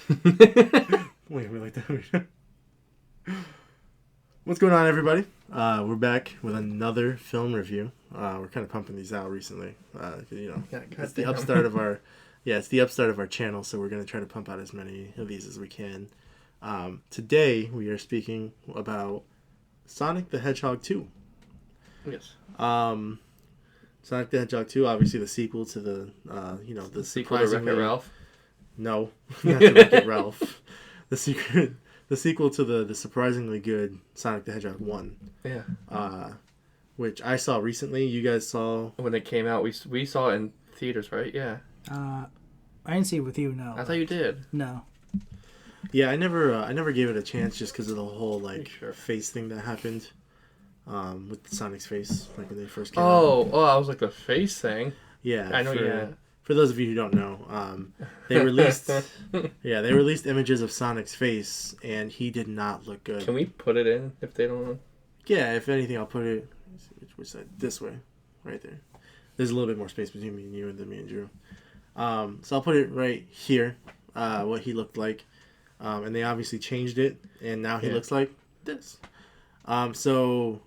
Wait, we like that. What's going on, everybody? We're back with another film review. We're kind of pumping these out recently. It's the upstart of our, it's the upstart of our channel. So we're gonna try to pump out as many of these as we can. Today we are speaking about Sonic the Hedgehog 2. Yes. Sonic the Hedgehog 2, obviously the sequel to the sequel to Wreck-It Ralph. No, not to Wreck-It Ralph. The sequel to the surprisingly good Sonic the Hedgehog 1. Yeah. Which I saw recently. You guys saw when it came out. We saw it in theaters, right? Yeah. I didn't see it with you. No. I thought you did. No. Yeah, I never gave it a chance just because of the whole Sure. face thing that happened. With Sonic's face, like when they first came out. Oh, I was like the face thing. Yeah, I know. For those of you who don't know, they released images of Sonic's face, and he did not look good. Can we put it in if they don't know? Yeah, if anything, I'll put it which side? This way, right there. There's a little bit more space between me and you than me and Drew. So I'll put it right here. What he looked like, and they obviously changed it, and now he looks like this. So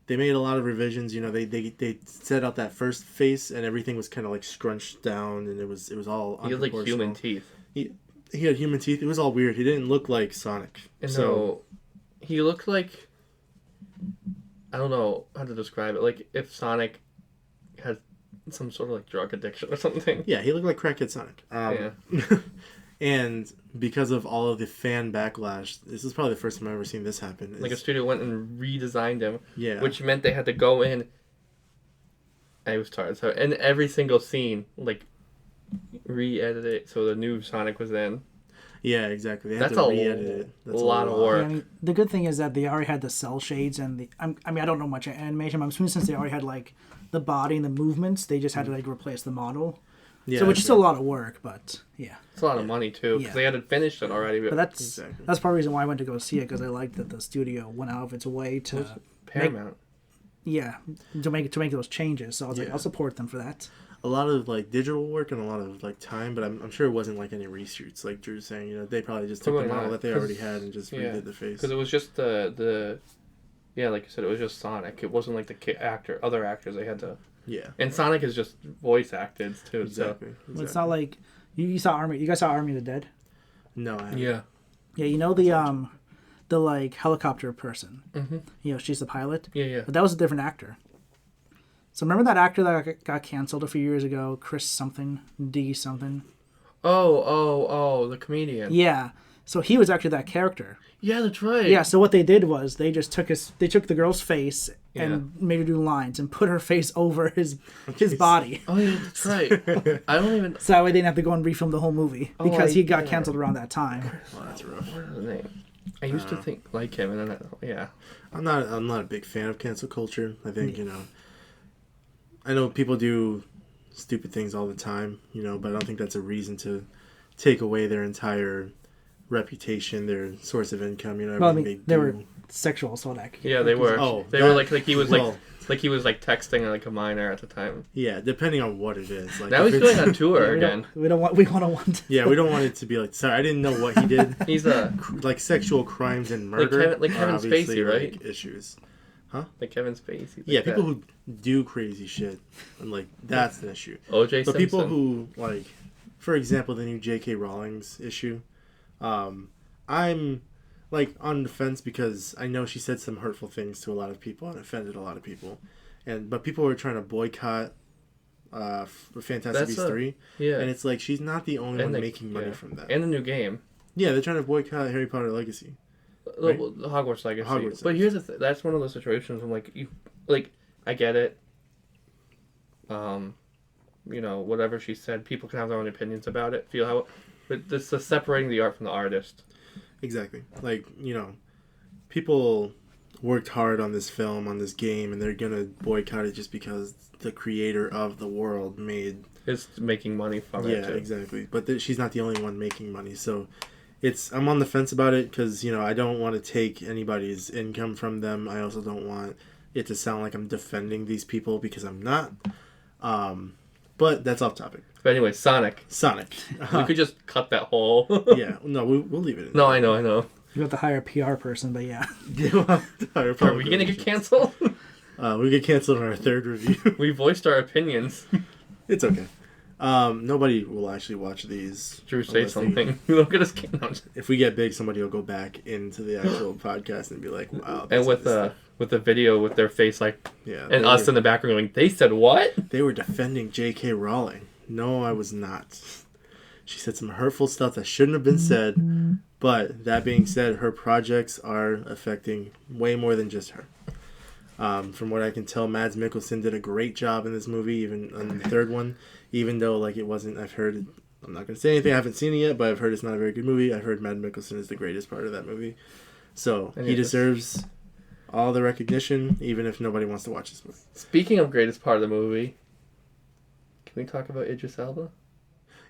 they made a lot of revisions. They set out that first face, and everything was kind of like scrunched down, and it was all. He had like human teeth. He had human teeth. It was all weird. He didn't look like Sonic. So he looked like, I don't know how to describe it. Like if Sonic had some sort of like drug addiction or something. Yeah, he looked like crackhead Sonic. And because of all of the fan backlash, this is probably the first time I've ever seen this happen. Like a studio went and redesigned him. Yeah. Which meant they had to go in. I was tired. So in every single scene, like, re-edit it so the new Sonic was in. Yeah, exactly. They had That's to a re-edit it. That's a lot of work. Yeah, I mean, the good thing is that they already had the cell shades and I don't know much animation. I'm assuming since they already had like the body and the movements, they just had to like replace the model. Yeah, so which is still a lot of work, but yeah. It's a lot of money too, because they had it finished it already. But that's part of the reason why I went to go see it, because I liked that the studio went out of its way to Paramount. To make those changes. So I was like, I'll support them for that. A lot of like digital work and a lot of like time, but I'm sure it wasn't like any reshoots. Like Drew's saying, they probably just took the model that they already had and just redid the face. Because it was just the like you said, it was just Sonic. It wasn't like the other actors they had to. Yeah. And Sonic is just voice acted too. Exactly. Well, it's not like you saw Army. You guys saw Army of the Dead? No, I haven't. Yeah. Yeah, the like helicopter person. Mm-hmm. She's the pilot. Yeah. But that was a different actor. So remember that actor that got canceled a few years ago, Chris something, D something. Oh, the comedian. Yeah. So he was actually that character. Yeah, that's right. Yeah, so what they did was they just took the girl's face and made her do lines and put her face over his body. Oh yeah, that's right. I don't even. So that way they didn't have to go and refilm the whole movie because he got canceled around that time. Well, that's rough. What is his name? I used to think like him, and then I'm not a big fan of cancel culture. I think I know people do stupid things all the time, but I don't think that's a reason to take away their entire reputation, their source of income. They were sexual assault accusations. Yeah, they were. They were like he was like he was like texting like a minor at the time. Yeah, depending on what it is. Like, now he's going on tour again. We don't want. Yeah, we don't want it to be like. Sorry, I didn't know what he did. He's like sexual crimes and murder. Like Kevin Spacey, right? Like, issues. Huh? Like Kevin Spacey. Yeah, people who do crazy shit, and like that's an issue. O.J. Simpson. But people who like, for example, the new J.K. Rowling's issue. I'm like on the fence because I know she said some hurtful things to a lot of people and offended a lot of people, but people were trying to boycott Fantastic Beasts 3, and it's like she's not the only one making money from that. And the new game. Yeah, they're trying to boycott Harry Potter Legacy. Right? The Hogwarts Legacy. But here's the that's one of those situations I'm like, I get it. Whatever she said, people can have their own opinions about it, but this is separating the art from the artist. Exactly. Like, people worked hard on this film, on this game, and they're gonna boycott it just because the creator of the world is making money from it. Yeah, exactly. But she's not the only one making money, so I'm on the fence about it because I don't want to take anybody's income from them. I also don't want it to sound like I'm defending these people because I'm not. But that's off topic. But anyway, Sonic. Sonic. We could just cut that whole. Yeah, no, we'll leave it in. No, I know. You have to hire a PR person, but yeah. Are we gonna get canceled? We get canceled on our third review. We voiced our opinions. It's okay. Nobody will actually watch these. Drew, say something. Look at us canceled. If we get big, somebody will go back into the actual podcast and be like, "Wow!" And with the video with their face like, yeah, and us in the background going, "They said what?" They were defending J.K. Rowling. No, I was not. She said some hurtful stuff that shouldn't have been said. But that being said, her projects are affecting way more than just her. From what I can tell, Mads Mikkelsen did a great job in this movie, even on the third one. Even though it wasn't, I'm not going to say anything. I haven't seen it yet, but I've heard it's not a very good movie. I've heard Mads Mikkelsen is the greatest part of that movie. So he deserves all the recognition, even if nobody wants to watch this movie. Speaking of greatest part of the movie, can we talk about Idris Elba?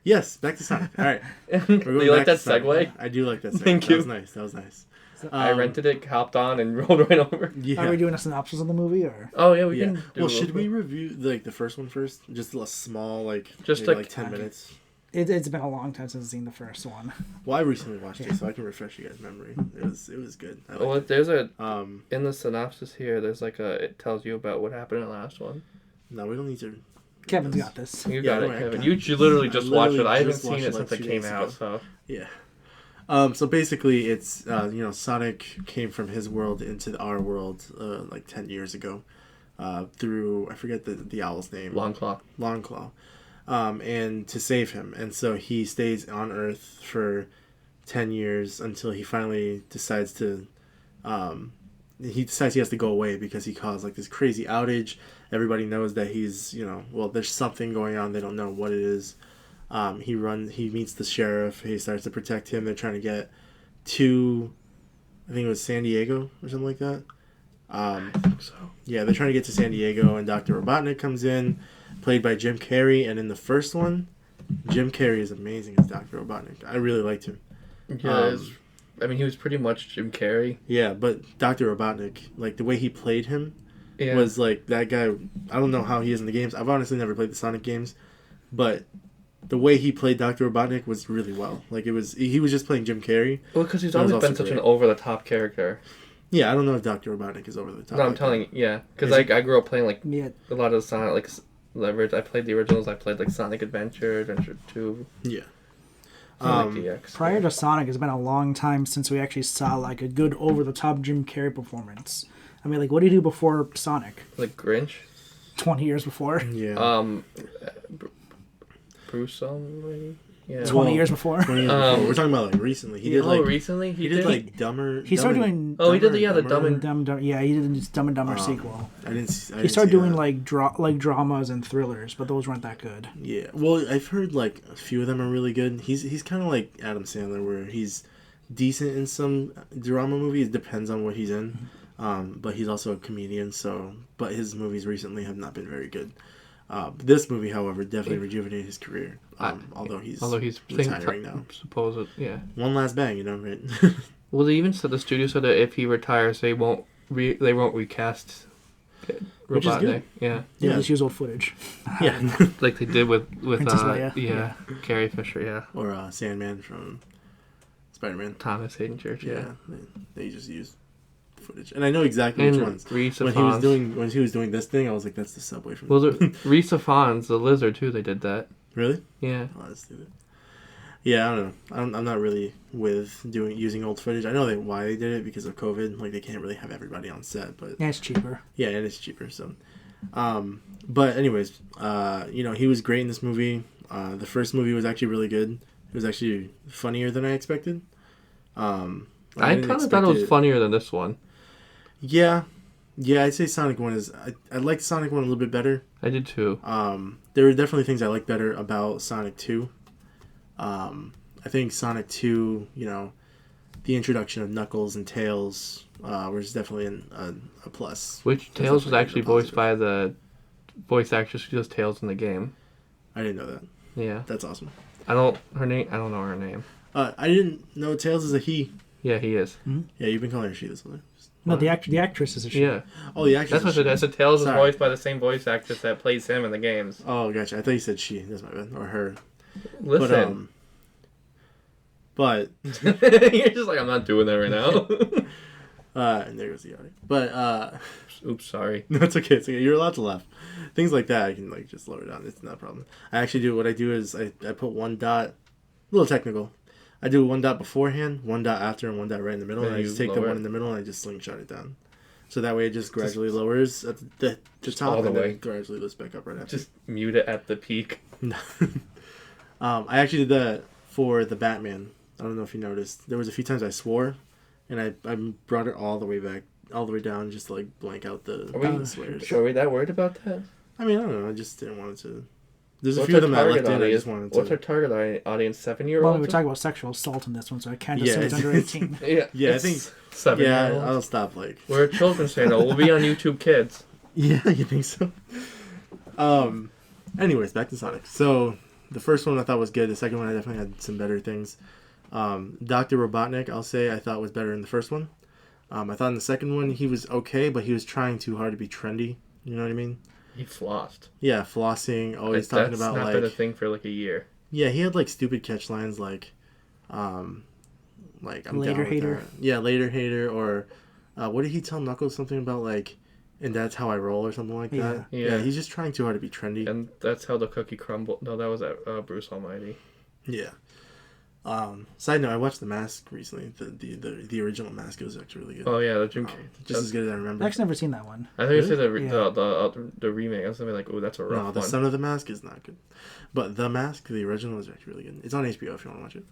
Yes, back to Sonic. All right. Do you like that segue? I do like that segue. Thank you. That was nice. I rented it, hopped on, and rolled right over. Yeah. Are we doing a synopsis of the movie, or? Oh yeah, we can. Well, should we review the first one first? Just a small, just maybe 10 minutes. It's been a long time since I've seen the first one. Well, I recently watched it, so I can refresh you guys' memory. It was good. Well, there's in the synopsis here. There's it tells you about what happened in the last one. No, we don't need to. Kevin's got this. You got it, Kevin. You literally just watched it. I haven't seen it since it came out. So yeah. So basically, it's Sonic came from his world into our world 10 years ago, through I forget the owl's name. Longclaw. And to save him, and so he stays on Earth for 10 years until he finally decides to. He decides he has to go away because he caused this crazy outage. Everybody knows that he's there's something going on. They don't know what it is. He meets the sheriff. He starts to protect him. They're trying to get to, I think it was San Diego or something like that. I think so. Yeah, they're trying to get to San Diego, and Dr. Robotnik comes in, played by Jim Carrey. And in the first one, Jim Carrey is amazing as Dr. Robotnik. I really liked him. Yeah, he was pretty much Jim Carrey. Yeah, but Dr. Robotnik, the way he played him, was that guy. I don't know how he is in the games. I've honestly never played the Sonic games, but the way he played Dr. Robotnik was really well. He was just playing Jim Carrey. Well, because he's always been such an over-the-top character. Yeah, I don't know if Dr. Robotnik is over the top. No, I'm telling you, yeah. Because I grew up playing a lot of Sonic, I played the originals. I played Sonic Adventure 2. Yeah. DX. Prior to Sonic, it's been a long time since we actually saw a good over-the-top Jim Carrey performance. I mean, what did he do before Sonic? Grinch? 20 years before? Yeah. Bruce maybe? Yeah. 20 years before? 20 years before. We're talking about recently. He did recently? He did Dumber. He started doing... Oh, he did the Dumb and... Dumb, yeah, he did the Dumb and Dumber sequel. He started doing dramas and thrillers, but those weren't that good. Yeah. Well, I've heard a few of them are really good. He's kind of like Adam Sandler, where he's decent in some drama movies. Depends on what he's in. But he's also a comedian, but his movies recently have not been very good. This movie, however, definitely rejuvenated his career. Although he's retiring now. Yeah. One last bang, right? Well, they even said the studio said that if he retires, they won't recast Robotnik. Yeah. Yeah, just use old footage. Yeah. Like they did with Princess Leia. Yeah, Carrie Fisher. Yeah. Or Sandman from Spider-Man. Thomas Hayden Church. Yeah. They just used footage, and I know exactly which ones. When he was doing this thing, I was like, "That's the subway from." Well, Rhys Ifans, the lizard too. They did that. Really? Yeah. Oh, that's stupid. Yeah, I don't know. I'm not really with using old footage. I know why they did it because of COVID. They can't really have everybody on set, but yeah, it's cheaper. Yeah, and it's cheaper. So, but anyways, he was great in this movie. The first movie was actually really good. It was actually funnier than I expected. I kind of thought it was funnier than this one. Yeah, I'd say Sonic 1 is... I liked Sonic 1 a little bit better. I did too. There were definitely things I liked better about Sonic 2. I think Sonic 2, the introduction of Knuckles and Tails was definitely a plus. Which Tails was actually voiced by the voice actress who does Tails in the game. I didn't know that. Yeah. That's awesome. I don't know her name. I didn't know Tails is a he. Yeah, he is. Mm-hmm. Yeah, you've been calling her she this whole time. No, the actress is a she. Yeah. Oh, the actress. That's what it is. It Tails is Sorry. voiced by the same voice actress that plays him in the games. Oh, gotcha. I thought you said she. That's my bad. Or her. Listen. But You're just like, I'm not doing that right now. and there goes the audio. But Oops, sorry. no, it's okay. It's okay. You're allowed to laugh. Things like that, I can like just lower down. It's not a problem. I actually do. What I do is I put one dot. A little technical. I do one dot beforehand, one dot after, and one dot right in the middle. Then And I you just take the lower one it. in the middle and I just slingshot it down. So that way it just gradually lowers at the top all the and way. then gradually lifts back up right after. Just mute it at the peak. I actually did that for the Batman. I don't know if you noticed. There was a few times I swore, and I brought it all the way back, all the way down, just to like blank out the swears. Are we that worried about that? I mean, I don't know. I just didn't want it to. There's a What's few of our them I left target in. I audience? just wanted to. What's our target audience? 7-year-olds? Well, we were talking about sexual assault in this one, so I can't assume it's under 18. Yeah, Yeah, I it's think. 7-year-olds. Yeah, I'll stop. Like. We're a children's channel. We'll be on YouTube Kids. Yeah, you think so? Anyways, back to Sonic. So the first one I thought was good. The second one I definitely had some better things. Dr. Robotnik, I'll say I thought was better in the first one. I thought in the second one he was okay, but he was trying too hard to be trendy. You know what I mean? He flossed. Yeah, flossing. Always talking about that's not like. been a thing for like a year. Yeah, he had like stupid catch lines like I'm Later down with hater. that. Yeah, later hater, or what did he tell Knuckles something about like, and that's how I roll or something like that. Yeah. He's just trying too hard to be trendy. And that's how the cookie crumbled. No, that was at Bruce Almighty. Yeah. Side note, I watched The Mask recently. The original Mask was actually really good. Oh yeah, the Jim. Just as good as I remember. I've actually never seen that one. I think you said Really? the remake. I was gonna be like, oh, that's a rough No, The one. Son of the Mask is not good. But The Mask, the original, is actually really good. It's on HBO if you want to watch it.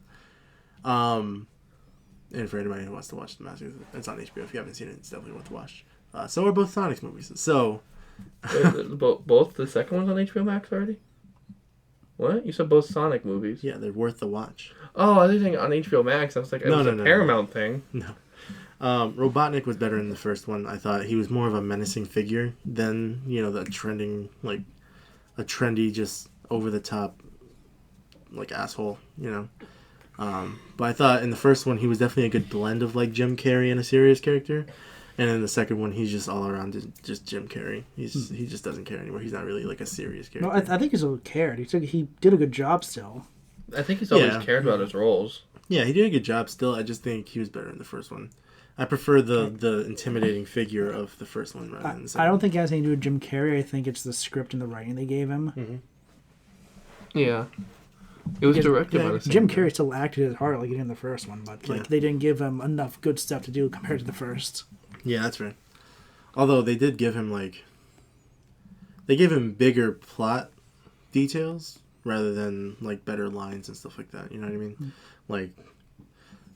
And for anybody who wants to watch The Mask, it's on HBO. If you haven't seen it, it's definitely worth a watch. So are both Sonic's movies. So... both the second one's on HBO Max already? What? You said both Sonic movies? Yeah, they're worth the watch. Oh, I was thinking on HBO Max. I was like, it was a Paramount thing. No. Robotnik was better in the first one. I thought he was more of a menacing figure than, the trending, like, a trendy, just over-the-top, like, asshole, But I thought in the first one he was definitely a good blend of, like, Jim Carrey and a serious character. And in the second one, he's just all around just Jim Carrey. He just doesn't care anymore. He's not really, like, a serious character. No, I think he's cared. He did a good job still. I think he's always cared about his roles. Yeah, he did a good job still. I just think he was better in the first one. I prefer the intimidating figure of the first one rather than the second. I don't think it has anything to do with Jim Carrey. I think it's the script and the writing they gave him. Mm-hmm. Yeah. It was directed by the same Jim guy. Carrey still acted as hard like he did in the first one, but they didn't give him enough good stuff to do compared to the first. Yeah, that's right. Although they did give him they gave him bigger plot details rather than better lines and stuff like that. You know what I mean?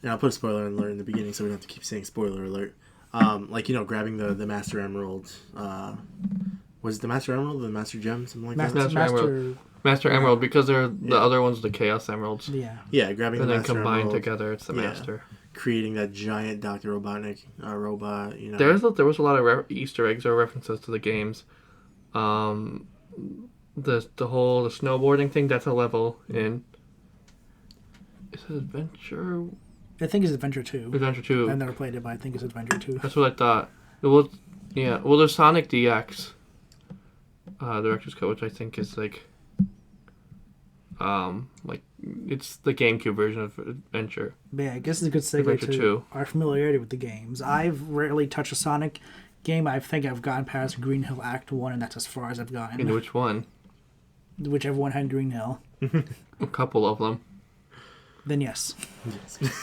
And I'll put a spoiler alert in the beginning so we don't have to keep saying spoiler alert. Grabbing the Master Emerald. Was it the Master Emerald or the Master Gem? Something like that? Master Emerald. Master Emerald, because they're the other ones, the Chaos Emeralds. Yeah. Yeah, grabbing and the then Master combined Emerald. together, it's the Master. Creating that giant Dr. Robotnik robot, There was a lot of Easter eggs or references to the games. The whole snowboarding thing, that's a level in... Is it Adventure? I think it's Adventure 2. Adventure 2. I've never played it, but I think it's Adventure 2. That's what I thought. Well, there's Sonic DX. Director's Cut, which I think is it's the GameCube version of Adventure. But yeah, I guess it's a good segue Adventure to 2. our familiarity with the games. I've rarely touched a Sonic game. I think I've gotten past Green Hill Act 1, and that's as far as I've gotten. In which one? Whichever one had Green Hill. A couple of them. Then yes.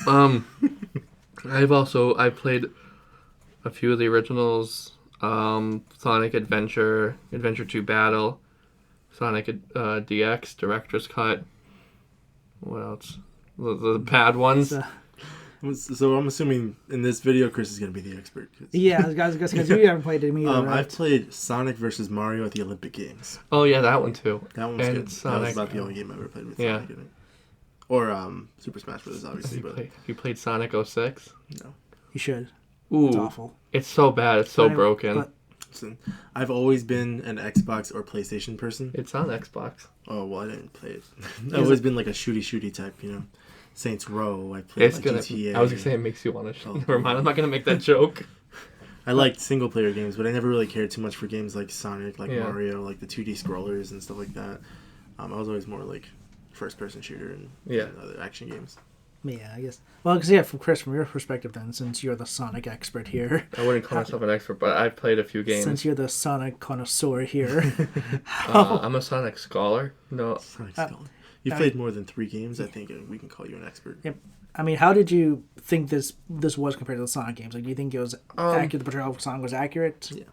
I've played a few of the originals. Sonic Adventure, Adventure 2 Battle, Sonic DX, Director's Cut. What else? The bad ones. So I'm assuming in this video, Chris is going to be the expert. Yeah, guys, because you haven't played it either, right? I've played Sonic versus Mario at the Olympic Games. Oh yeah, that one too. That one was And good. Sonic. That was about the only game I ever played with Yeah. Sonic in it. Or Super Smash Bros. Obviously. You played Sonic 06? No. You should. Ooh, It's awful. it's so bad. It's so broken. But Listen, I've always been an Xbox or PlayStation person. It's on Xbox. Oh, well, I didn't play it. I've always been like a shooty type, Saints Row. I played GTA. I was gonna say it makes you want to. Oh, Never mind. I'm not gonna make that joke. I liked single player games, but I never really cared too much for games like Sonic, like Yeah. Mario, like the 2D scrollers and stuff like that. I was always more like first person shooter and other action games. Yeah, I guess. Well, because from Chris, from your perspective, then, since you're the Sonic expert here, I wouldn't call myself an expert, but I've played a few games. Since you're the Sonic connoisseur here, I'm a Sonic scholar. No, Sonic scholar. You've played more than 3 games. I think we can call you an expert. Yep. I mean, how did you think this was compared to the Sonic games? Like, do you think it was accurate? The portrayal of Sonic was accurate? Yeah.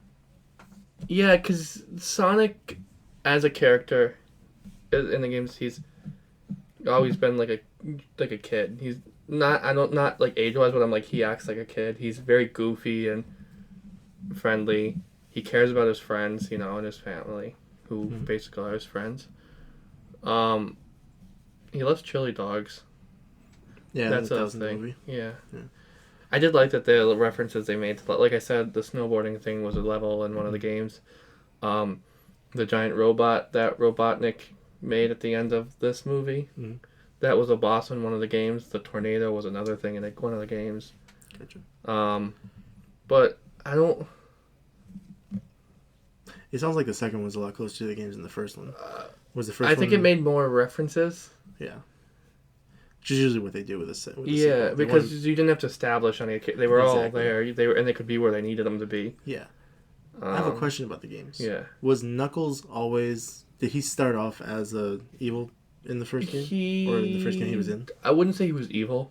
Yeah, because Sonic, as a character, in the games, he's always been like a kid. He's not like age wise, but I'm like he acts like a kid. He's very goofy and friendly. He cares about his friends, and his family, who basically are his friends. He loves chili dogs. Yeah, that's that a was in the thing. movie. Yeah. I did like that the references they made to, like I said, the snowboarding thing was a level in one of the games. The giant robot that Robotnik made at the end of this movie, that was a boss in one of the games. The tornado was another thing in one of the games. Gotcha. But I don't... It sounds like the second one was a lot closer to the games than the first one. Was the first I one... think it made more references. Yeah. Which is usually what they do with the sequel. Because you didn't have to establish any... They were all there. And they could be where they needed them to be. Yeah. I have a question about the games. Yeah. Was Knuckles always... Did he start off as evil in the first game? Or in the first game he was in? I wouldn't say he was evil.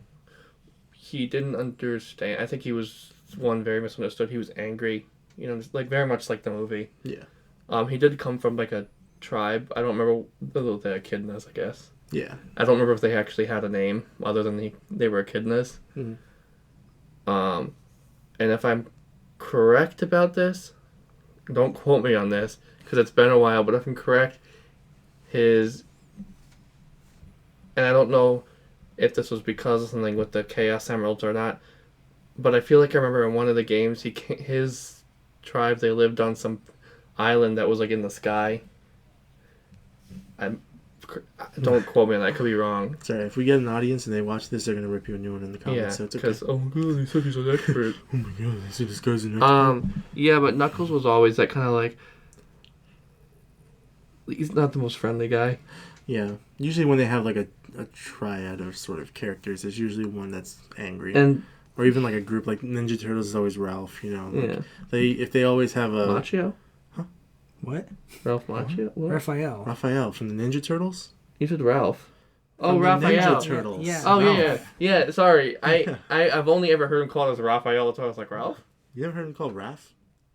He didn't understand. I think he was very misunderstood. He was angry. Just like very much like the movie. Yeah. He did come from like a tribe. I don't remember the echidnas, I guess. Yeah. I don't remember if they actually had a name other than they were echidnas. Mm-hmm. And if I'm correct about this, don't quote me on this because it's been a while, but if I'm correct, and I don't know if this was because of something with the Chaos Emeralds or not, but I feel like I remember in one of the games, his tribe, they lived on some island that was like in the sky. Don't quote me on that. I could be wrong. Sorry, if we get an audience and they watch this, they're going to rip you a new one in the comments. Yeah, so it's okay. because, oh my god, they said he's an expert. Oh my god, they said this guy's an expert. Yeah, but Knuckles was always that kind of like... He's not the most friendly guy. Yeah. Usually when they have like a triad of sort of characters, there's usually one that's angry. Or even like a group like Ninja Turtles is always Ralph, If they always have a... Machio? What? Ralph Macchio? What? Raphael from the Ninja Turtles? You said Ralph. Oh, Raphael. Ninja Turtles. Yeah. Oh, yeah. Sorry. I've only ever heard him called as Raphael. That's why I was like, Ralph? You ever heard him called Raph?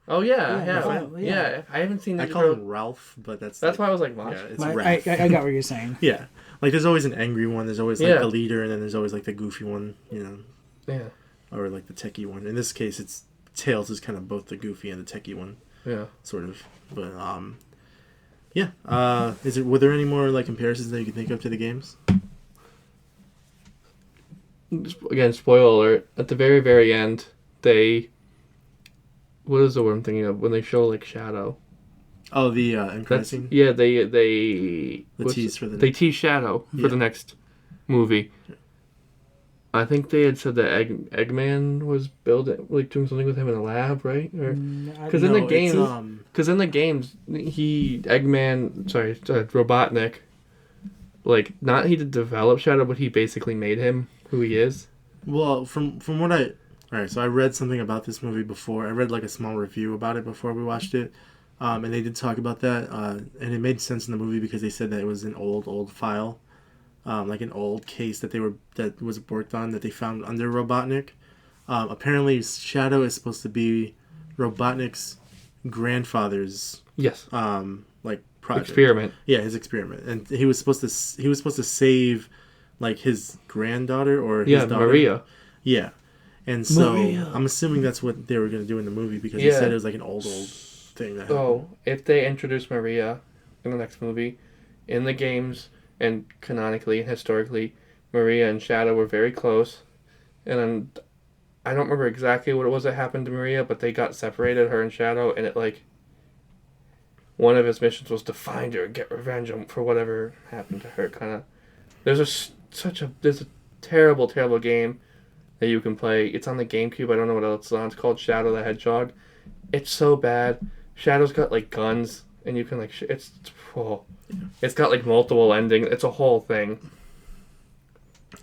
Oh, yeah. Raphael, Yeah. I haven't seen I Ninja call Turtles. him Ralph, but that's Why I was like, yeah, Mach. it's Raph. I got what you're saying. Yeah. Like, there's always an angry one. There's always, like, the leader, and then there's always, like, the goofy one, Yeah. Or, like, the techie one. In this case, it's Tails is kind of both the goofy and the techie one. Yeah. Sort of. But, yeah. Were there any more, like, comparisons that you can think of to the games? Again, spoiler alert. At the very, very end, they... What is the word I'm thinking of? When they show, like, Shadow. Oh, the end scene? Yeah, they tease for the... They tease Shadow for the next movie. I think they had said that Eggman was doing something with him in a lab, right? Because in the games, Robotnik, like not he did develop Shadow, but he basically made him who he is. Well, from what so I read something about this movie before. I read like a small review about it before we watched it, and they did talk about that, and it made sense in the movie because they said that it was an old file. Like an old case that was worked on that they found under Robotnik. Apparently, Shadow is supposed to be Robotnik's grandfather's like project. Experiment. Yeah, his experiment, and he was supposed to save like his granddaughter or his daughter. Maria. Yeah, and so I'm assuming that's what they were going to do in the movie because he said it was like an old thing. If they introduce Maria in the next movie, in the games. And canonically and historically, Maria and Shadow were very close. And I don't remember exactly what it was that happened to Maria, but they got separated, her and Shadow, and it like... One of his missions was to find her and get revenge for whatever happened to her, kind of. There's a terrible, terrible game that you can play. It's on the GameCube. I don't know what else it's on. It's called Shadow the Hedgehog. It's so bad. Shadow's got like guns, and you can like it's got like multiple endings. It's a whole thing.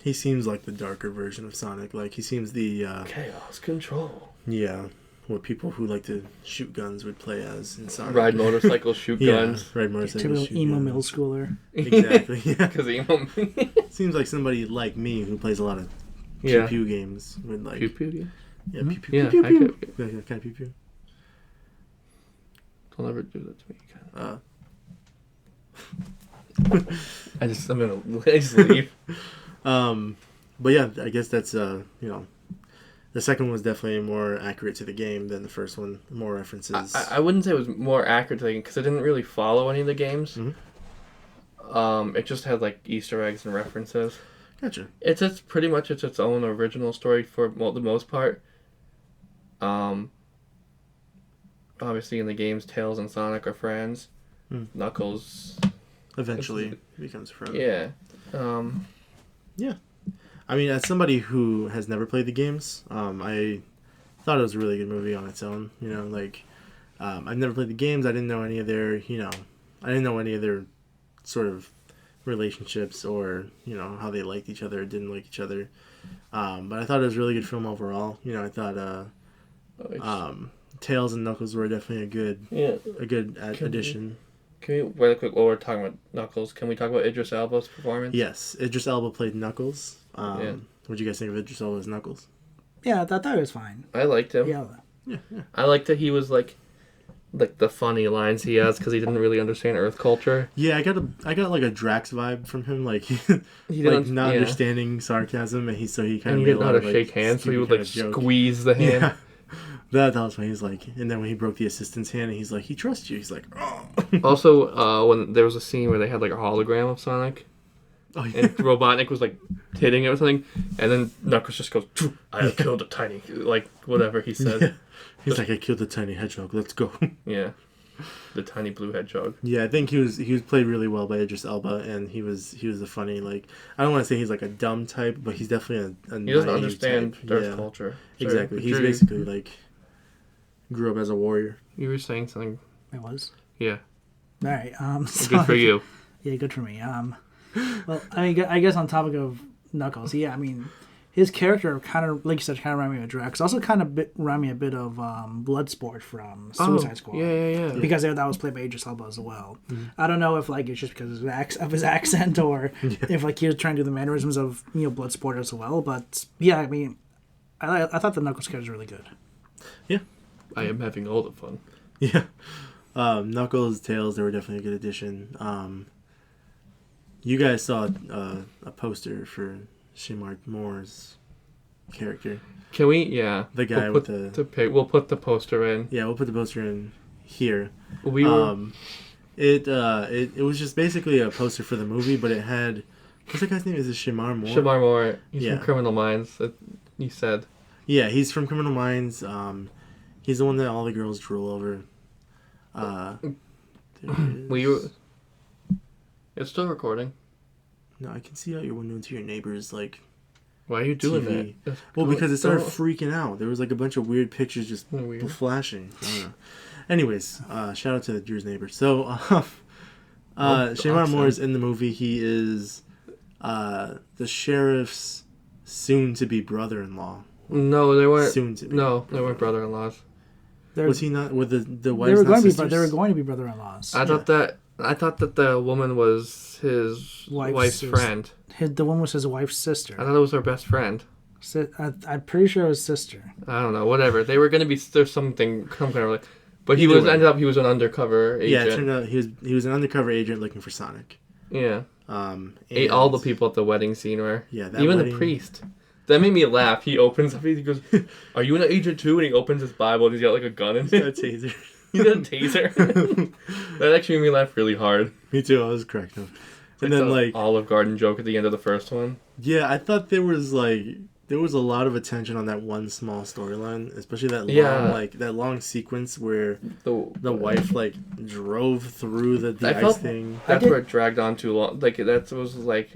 He seems like the darker version of Sonic. Like he seems the Chaos Control. Yeah, what people who like to shoot guns would play as in Sonic. Ride motorcycles, shoot guns. Ride motorcycles, typical shoot emo guns. middle schooler. Exactly. Yeah. Because emo. Seems like somebody like me who plays a lot of Yeah. pew games with like Pew pew. yeah, Mhm. pew pew Yeah, pew I pew. could- Yeah, kind of pew pew. Don't ever do that to me again. I just leave. But yeah, I guess that's you know, the second one was definitely more accurate to the game than the first one. More references. I wouldn't say it was more accurate to the game because it didn't really follow any of the games. Mhm. It just had like Easter eggs and references. Gotcha. It's pretty much its own original story for the most part. Obviously in the games, Tails and Sonic are friends. Knuckles Eventually becomes a friend. Yeah. Yeah. I mean, as somebody who has never played the games, I thought it was a really good movie on its own. You know, like, I've never played the games. I didn't know any of their, I didn't know any of their sort of relationships or, how they liked each other or didn't like each other. But I thought it was a really good film overall. I thought Tails and Knuckles were definitely a good addition. Can we, really quick, while we're talking about Knuckles, can we talk about Idris Elba's performance? Yes, Idris Elba played Knuckles. What do you guys think of Idris Elba as Knuckles? Yeah, I thought it was fine. I liked him. Yeah. I liked that he was like the funny lines he has because he didn't really understand Earth culture. Yeah, I got like a Drax vibe from him, like He like didn't, not understanding sarcasm, and he kind and of he didn't know how to shake hands, so he would like squeeze the hand. Yeah. That was funny. He's like, and then when he broke the assistant's hand, and he's like, he trusts you. He's like, oh. Also, when there was a scene where they had like a hologram of Sonic, and Robotnik was like hitting it or something, and then Knuckles just goes, "I have killed a tiny," like whatever he said. Yeah. He's like, I killed the tiny hedgehog. Let's go. Yeah, the tiny blue hedgehog. Yeah, I think he was played really well by Idris Elba, and he was a funny, like, I don't want to say he's like a dumb type, but he's definitely a he doesn't naive understand type. Earth culture. Exactly. He's basically like grew up as a warrior. You were saying something. It was. Yeah. All right. Good for you. Yeah, good for me. Well, I mean, I guess on topic of Knuckles, yeah, I mean, his character kind of, like you said, kind of reminded me of Drax. Also, kind of reminded me a bit of Bloodsport from Suicide Squad. Yeah. Because that was played by Idris Elba as well. Mm-hmm. I don't know if like it's just because of his accent or if like he was trying to do the mannerisms of Bloodsport as well. But yeah, I mean, I thought the Knuckles character was really good. Yeah. I am having all the fun. Yeah. Knuckles, Tails, they were definitely a good addition. You guys saw a poster for Shemar Moore's character. Can we? Yeah. The guy we'll with the... We'll put the poster in. Yeah, we'll put the poster in here. We were... It was just basically a poster for the movie, but it had... What's that guy's name? Is it Shemar Moore? Shemar Moore. He's Yeah. from Criminal Minds. You said. Yeah, he's from Criminal Minds. He's the one that all the girls drool over. It's still recording. No, I can see out your window into your neighbor's, like... Why are you doing TV. that? Well, because it started freaking out. There was like a bunch of weird pictures just flashing. I don't know. Anyways, shout out to Drew's neighbor. So, Shemar Moore is in the movie. He is the sheriff's soon-to-be brother-in-law. No, they weren't. Soon-to-be. No, they weren't brother-in-laws. Was he not with the wives? They were not going sisters? they were going to be brother-in-laws. I thought that the woman was his wife's friend. The one was his wife's sister. I thought it was her best friend. I'm pretty sure it was sister. I don't know. Whatever. They were going to be. There's some kind of like. But he ended up an undercover agent. Yeah, it turned out he was an undercover agent looking for Sonic. Yeah. Ate all the people at the wedding scene where. Yeah, even the priest. That made me laugh. He opens up. He goes, "Are you an agent too?" And he opens his Bible and he's got like a gun in it. He's got a taser. He's got a taser. That actually made me laugh really hard. Me too. I was cracking up. And then like Olive Garden joke at the end of the first one. Yeah, I thought there was a lot of attention on that one small storyline, especially that long sequence where the wife like drove through the ice thing. That's where it dragged on too long. Like that was like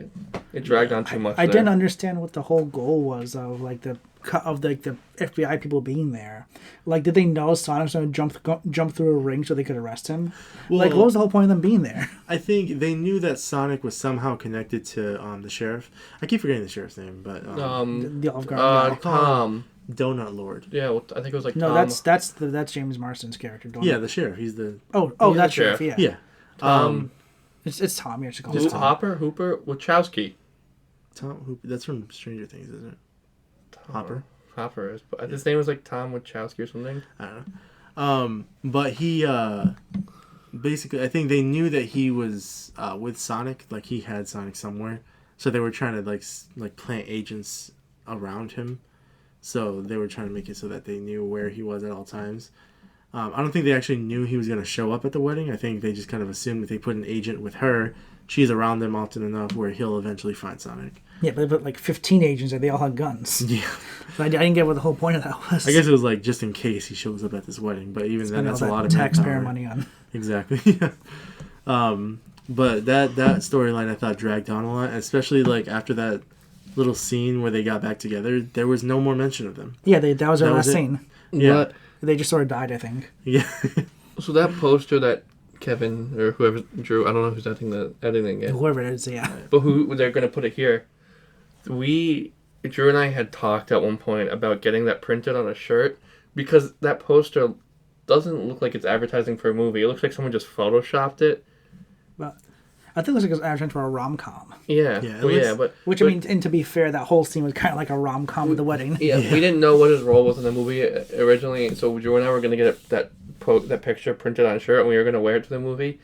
It dragged on too much. I didn't understand what the whole goal was of like the FBI people being there. Like, did they know Sonic was going to jump through a ring so they could arrest him? Well, like, what was the whole point of them being there? I think they knew that Sonic was somehow connected to the sheriff. I keep forgetting the sheriff's name, but The Olive Garden guy. Tom. Donut Lord. Yeah, well, I think it was like No, Tom. that's James Marsden's character. Yeah, the sheriff. He's the Oh, He's that's the sheriff. sheriff. Yeah. yeah. It's Tom. You should call him Tom. Hooper, Wachowski. Tom. That's from Stranger Things, isn't it? Hopper. Hopper is, but his name was like Tom Wachowski or something. I don't know. But he basically, I think they knew that he was with Sonic, like he had Sonic somewhere, so they were trying to like plant agents around him. So they were trying to make it so that they knew where he was at all times. I don't think they actually knew he was going to show up at the wedding. I think they just kind of assumed that they put an agent with her. She's around them often enough where he'll eventually find Sonic. Yeah, but they put like 15 agents there. They all had guns. Yeah. So I didn't get what the whole point of that was. I guess it was like just in case he shows up at this wedding. But even then, that's a lot of taxpayer manpower. money on. Exactly. Yeah. But that storyline I thought dragged on a lot, especially like after that little scene where they got back together. There was no more mention of them. Yeah, that was their last it. scene. Yeah. But, They just sort of died, I think. Yeah. so that poster that Kevin or whoever drew, I don't know who's editing it, Whoever it is, yeah. but who they're gonna put it here. Drew and I had talked at one point about getting that printed on a shirt because that poster doesn't look like it's advertising for a movie. It looks like someone just photoshopped it. But I think it looks like it's advertising for a rom-com. Yeah, Yeah, it well, looks- yeah, but Which, I mean, and to be fair, that whole scene was kind of like a rom-com with the wedding. yeah, we didn't know what his role was in the movie originally, so Drew and I were gonna get that picture printed on a shirt, and we were gonna wear it to the movie.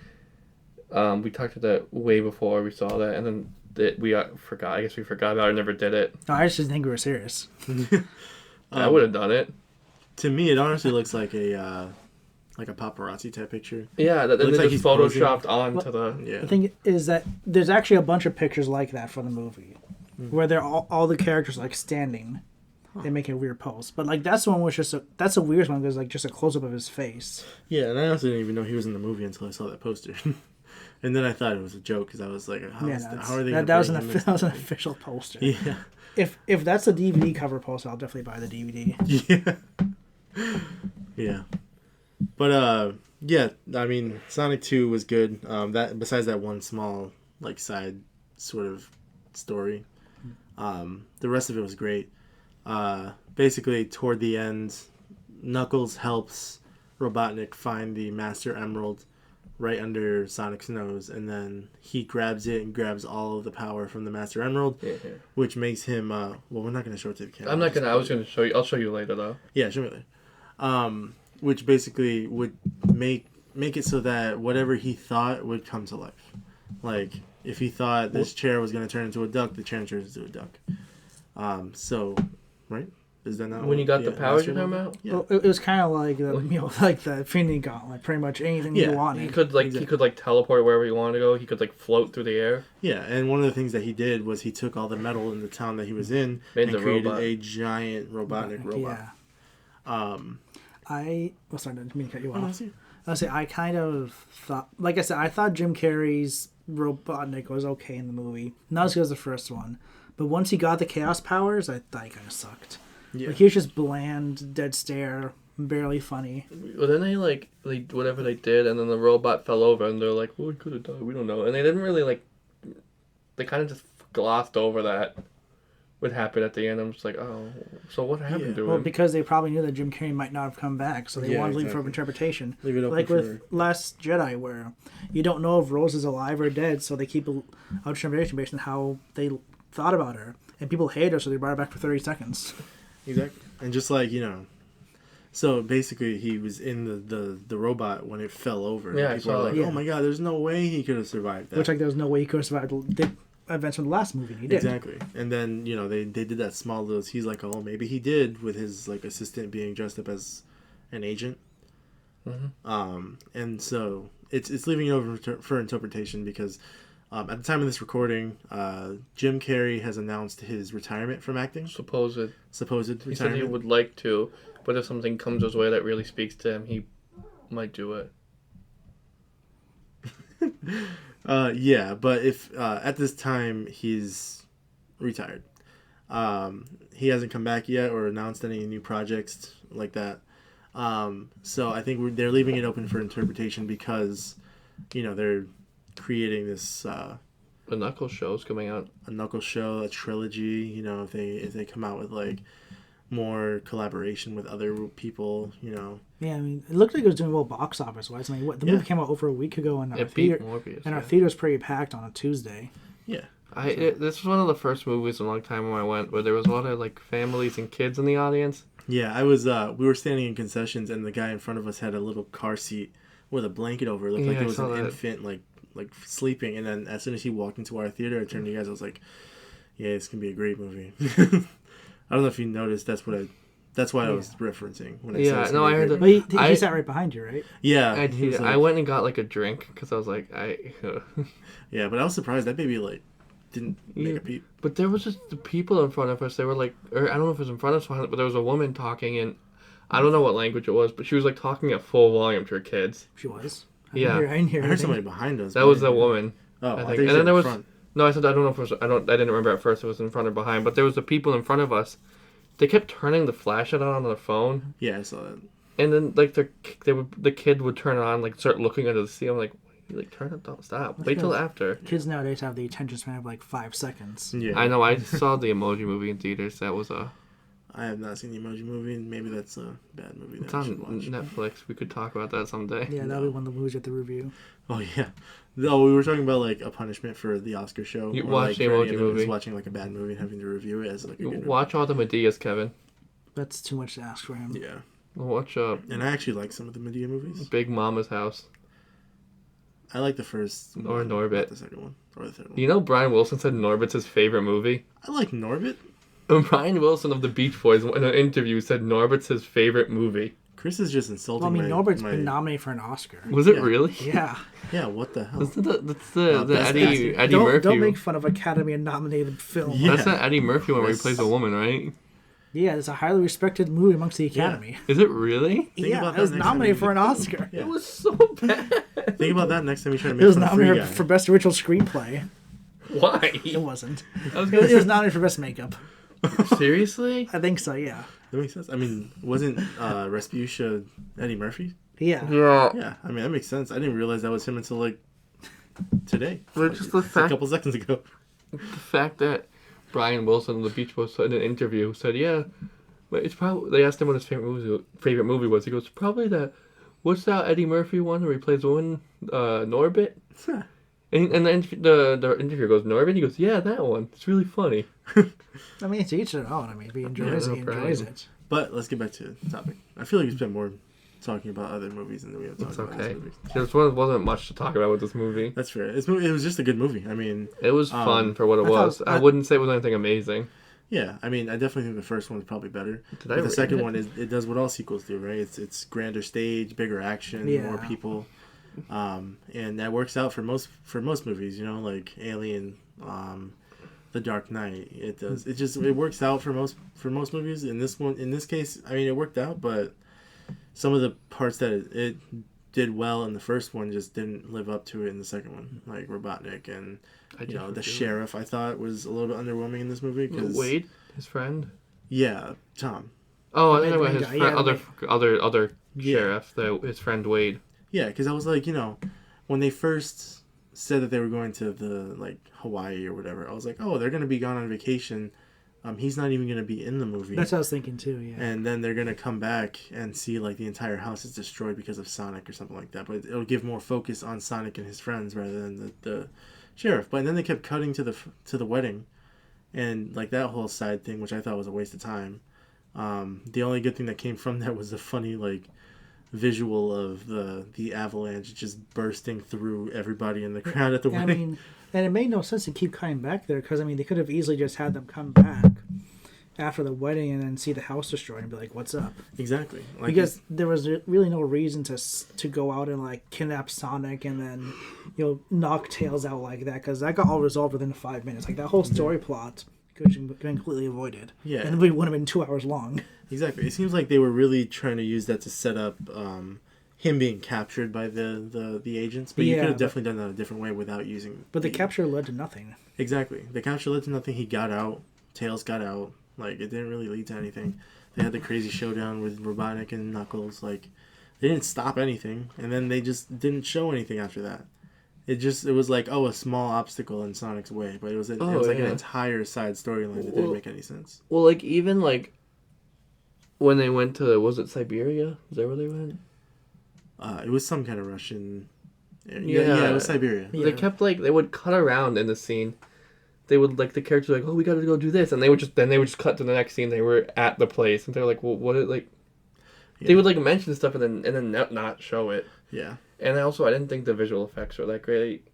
We talked about that way before we saw that, and then we forgot. I guess we forgot about it. Never did it. No, I just didn't think we were serious. I would have done it. To me, it honestly looks like a paparazzi type picture. Yeah, and Looks then like just he's posing. photoshopped onto the. Yeah. The thing is that there's actually a bunch of pictures like that for the movie, where they're all the characters like standing. They make a weird pose, but like that's the one was that's a weird one because like just a close up of his face. Yeah, and I also didn't even know he was in the movie until I saw that poster. And then I thought it was a joke because I was like, how are they going to that was an official poster. Yeah. If that's a DVD cover poster, I'll definitely buy the DVD. Yeah. Yeah. But yeah, I mean, Sonic 2 was good. That besides that one small like side sort of story, the rest of it was great. Basically, toward the end, Knuckles helps Robotnik find the Master Emerald right under Sonic's nose, and then he grabs it and grabs all of the power from the Master Emerald, which makes him. Well, we're not going to show it to the camera. I'm not gonna. I was gonna show you. I'll show you later though. Yeah, show me later. Which basically would make it so that whatever he thought would come to life. Like if he thought this chair was going to turn into a duck, the chair turns into a duck. So, right? Is that not When you got the powers you're Master talking Emerald? about? Yeah. Well, it was kind of like like the Infinity Gauntlet. Pretty much anything you Yeah, wanted. He could teleport wherever he wanted to go. He could float through the air. Yeah, and one of the things that he did was he took all the metal in the town that he was in Made and the created robot. a giant robotnik robot. Yeah. Sorry, I didn't mean to cut you Oh, no, off. I see. I kind of thought, like I said, I thought Jim Carrey's Robotnik was okay in the movie. Not as good as the first one. But once he got the Chaos powers, I thought he kind of sucked. Yeah. Like, he was just bland, dead stare, barely funny. Well, then they whatever they did, and then the robot fell over, and they're like, "Well, he could have died. We don't know." And they didn't really They kind of just glossed over that. What happened at the end? I'm just like, oh, so what happened to Well, him? because they probably knew that Jim Carrey might not have come back, so they Yeah, wanted to leave for exactly. interpretation. Leave it open Like for... with Last Jedi, where you don't know if Rose is alive or dead, so they keep a interpretation based on how they thought about her. And people hate her, so they brought her back for 30 seconds. Exactly. And just like, so basically he was in the robot when it fell over. Yeah, And I people saw were like, that. oh my god, there's no way he could have survived that. Which, like, there was no way he could have survived the events from the last movie. He did. Exactly. And then, they did that small little, he's like, oh, maybe he did with his, assistant being dressed up as an agent. Mm-hmm. And so it's leaving it over for interpretation because at the time of this recording, Jim Carrey has announced his retirement from acting. Supposed Supposed he said retirement. he would like to, but if something comes his way that really speaks to him, he might do it. Yeah, but if at this time he's retired. He hasn't come back yet or announced any new projects like that. So I think they're leaving it open for interpretation because, they're creating this The Knuckles show's coming out. a Knuckles show, a trilogy. If they come out with like more collaboration with other people. Yeah, I mean, it looked like it was doing well box office wise. I mean, the movie came out over a week ago, and It beat Morbius. and our theater's pretty packed on a Tuesday. Yeah. This was one of the first movies in a long time when I went where there was a lot of like families and kids in the audience. Yeah, I was. We were standing in concessions, and the guy in front of us had a little car seat with a blanket over. It looked like Yeah, it I was saw an that. infant, like sleeping. And then as soon as he walked into our theater, I turned to you guys. I was like, "Yeah, it's gonna be a great movie." I don't know if you noticed. That's what I was referencing when I said. It's gonna no, be I a heard great that. Well, movie. he sat right behind you, right? Yeah, he was I like- went and got like a drink because I was like, Yeah, but I was surprised that baby didn't make a peep. But there was just the people in front of us. They were like, or I don't know if it was in front of us, but there was a woman talking in, I don't know what language it was, but she was like talking at full volume to her kids. She was. Yeah. I didn't hear I heard anything. somebody behind us. That but was I the didn't- woman. Oh, I I think. think And you then there said was front. no. I said I don't know if it was. I didn't remember at first. If it was in front or behind. But there was the people in front of us. They kept turning the flashlight on their phone, Yeah, I saw that. and then like the kid would turn it on, like start looking under the seat. I'm like, you like turn it, don't stop. Wait till after. Kids nowadays have the attention span of like 5 seconds. Yeah, I know. I saw the Emoji Movie in theaters. That was I have not seen the Emoji Movie, and maybe that's a bad movie that it's I on should watch. Netflix. We could talk about that someday. Yeah, that'll be one of the movies at the review. Oh yeah. Oh, we were talking about like a punishment for the Oscar show. You or, watch like, the for any Emoji of them Movie. just watching like a bad movie and having to review it as like a good movie. Watch all the Medeas, Kevin. That's too much to ask for him. Yeah, Watch and I actually like some of the Medea movies. Big Mama's House. I like the first Or one, Norbit. not the second one or the third one. You know Brian Wilson said Norbit's his favorite movie? I like Norbit. And Brian Wilson of the Beach Boys in an interview said Norbit's his favorite movie. Chris is just insulting. Well, I mean, my, Norbert's my... been nominated for an Oscar. Was it Yeah. really? Yeah. Yeah, what the hell? That's the Best Eddie Actor. Murphy. Don't make fun of Academy nominated film. Yeah. That's that Eddie Murphy one where he That's- plays a woman, right? Yeah, it's a highly respected movie amongst the Academy. Is it really? Think Yeah, about it was that next time nominated you- for an Oscar. Yeah. It was so bad. Think about that next time you try to It make was fun of Free nominated Guy. for Best Original Screenplay. Why? It wasn't. I was It gonna was nominated for Best Makeup. seriously? I think so, yeah. That makes sense. I mean, wasn't Respucia Eddie Murphy? Yeah. Yeah. Yeah, I mean that makes sense. I didn't realize that was him until like today. But just the a fact couple seconds ago. the fact that Brian Wilson of the Beach Boys in an interview said, yeah, but it's probably, they asked him what his favorite movie was. He goes, probably that, what's that Eddie Murphy one where he plays the one, Norbit? And then the interviewer goes, Norbit? He goes, yeah, that one. It's really funny. I mean, it's each their own. I mean, if he enjoys Yeah, it, he no enjoys problem. it. But let's get back to the topic. I feel like we spent more talking about other movies than we have talked It's about okay. this movie. There wasn't much to talk about with this movie. That's fair. It was just a good movie. I mean, It was fun for what it I thought- was. I wouldn't say it was anything amazing. yeah. I mean, I definitely think the first one is probably better. Did But I the rate second it? one it does what all sequels do, right? It's grander stage, bigger action, Yeah. more people, and that works out for most movies. Like Alien, The Dark Knight. It does. It works out for most movies. In this case, I mean, it worked out, but some of the parts that it did well in the first one just didn't live up to it in the second one, like Robotnik and the sheriff. I thought was a little bit underwhelming in this movie because Wade, his friend. yeah, Tom. Oh, I The think about main his guy, friend, yeah, other Yeah. sheriff, his friend Wade. Yeah, because I was like, when they first said that they were going to the like Hawaii or whatever, I was like, oh, they're gonna be gone on vacation. He's not even gonna be in the movie. That's what I was thinking too, yeah. And then they're gonna come back and see like the entire house is destroyed because of Sonic or something like that. But it'll give more focus on Sonic and his friends rather than the sheriff. But then they kept cutting to the wedding, and like that whole side thing, which I thought was a waste of time. The only good thing that came from that was a funny like visual of the avalanche just bursting through everybody in the crowd at the And I wedding. mean, and it made no sense to keep cutting back there because, I mean, they could have easily just had them come back after the wedding and then see the house destroyed and be like, what's up? Exactly. Like Because there was really no reason to go out and, like, kidnap Sonic and then, knock Tails out like that because that got all resolved within 5 minutes. Like, that whole story plot could have been completely avoided. Yeah. And the movie would have been 2 hours long. Exactly. It seems like they were really trying to use that to set up him being captured by the agents, but you Yeah, could have but- definitely done that a different way without using. But the capture led to nothing. Exactly, the capture led to nothing. He got out. Tails got out. Like it didn't really lead to anything. They had the crazy showdown with Robotnik and Knuckles. Like they didn't stop anything, and then they just didn't show anything after that. It was like, oh, a small obstacle in Sonic's way, but it was like an entire side storyline that didn't make any sense. Well, like even like when they went to, was it Siberia? Is that where they went? It was some kind of Russian. Yeah, it was Siberia. Yeah. They kept like they would cut around in the scene. They would like the characters were like, oh, we got to go do this, and they would just cut to the next scene. They were at the place, and they were like, well, what? Like they would like mention stuff and then not show it. Yeah. And I didn't think the visual effects were that great.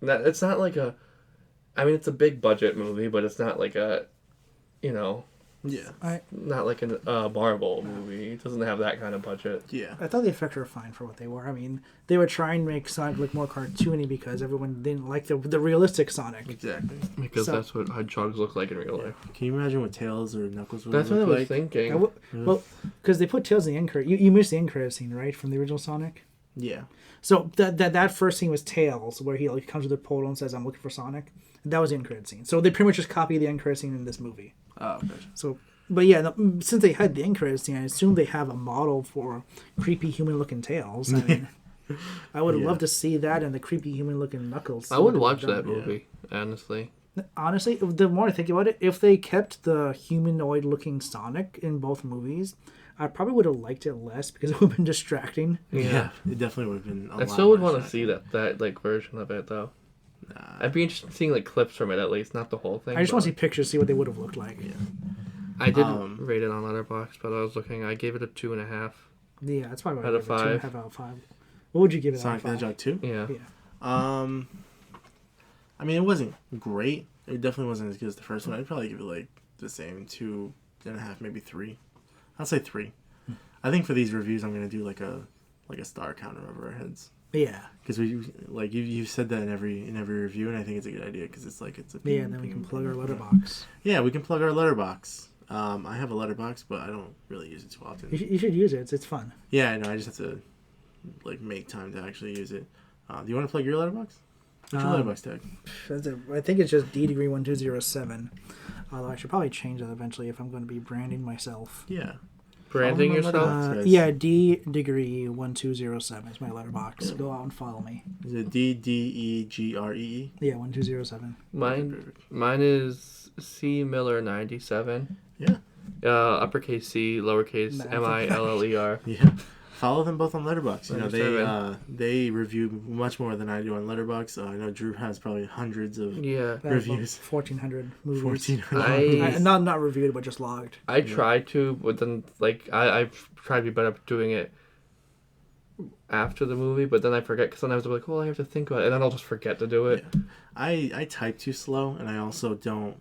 It's not like a, I mean, it's a big budget movie, but it's not like a, you know, Yeah. not like a Marvel movie. It doesn't have that kind of budget. Yeah. I thought the effects were fine for what they were. I mean, they were trying to make Sonic look more cartoony because everyone didn't like the realistic Sonic. Exactly. Because So- that's what hedgehogs look like in real life. Can you imagine what Tails or Knuckles would That's look what I was like? thinking. Well, because they put Tails in the end credit. You missed the end credit scene, right, from the original Sonic? Yeah. So that first scene was Tails, where he like comes to the portal and says, "I'm looking for Sonic." That was the end credit scene. So they pretty much just copied the end credit scene in this movie. Oh, gotcha. So, but yeah, since they had the end credit scene, I assume they have a model for creepy human-looking Tails. I mean, I would have loved to see that and the creepy human-looking Knuckles. I would watch that movie, honestly. Honestly, the more I think about it, if they kept the humanoid-looking Sonic in both movies, I probably would have liked it less because it would have been distracting. Yeah. It definitely would have been. I still would want to see that like version of it though. I'd be interested in seeing like clips from it at least, not the whole thing. I just but want to see pictures, see what they would have looked like. Yeah. I didn't rate it on Letterboxd, but I was looking. I gave it a 2.5. Yeah, that's probably what Out I of give it, 5. 2.5 out of 5. What would you give it Sonic the out of 5? Hedgehog 2? Yeah. Yeah. I mean, it wasn't great. It definitely wasn't as good as the first one. I'd probably give it like the same 2.5, maybe 3. I'd say 3. I think for these reviews, I'm gonna do like a star counter over our heads. Yeah. Because we like you said that in every review, and I think it's a good idea because it's like it's a Yeah, and then we can plug our letterbox. Yeah, we can plug our letterbox. I have a letterbox, but I don't really use it too often. You should use it. It's fun. Yeah, I know. I just have to like make time to actually use it. Do you want to plug your letterbox? What's your letterbox tag? I think it's just D-Degree1207. Although I should probably change that eventually if I'm going to be branding myself. Yeah. Branding Follow my yourself? letterbox, guys. Yeah, D-Degree1207 is my letterbox. Go out and follow me. Is it DDEGREE? Yeah, 1207. Mine is C Miller 97. Yeah. Uppercase C, lowercase Miller. Yeah. Follow them both on Letterboxd. You know, 97. they review much more than I do on Letterboxd. I know Drew has probably hundreds of Yeah. reviews. 1,400 movies. 1,400. Not reviewed, but just logged. I tried to, but then like I've tried to be better at doing it after the movie, but then I forget because sometimes I'm like, well, I have to think about it, and then I'll just forget to do it. Yeah. I type too slow, and I also don't.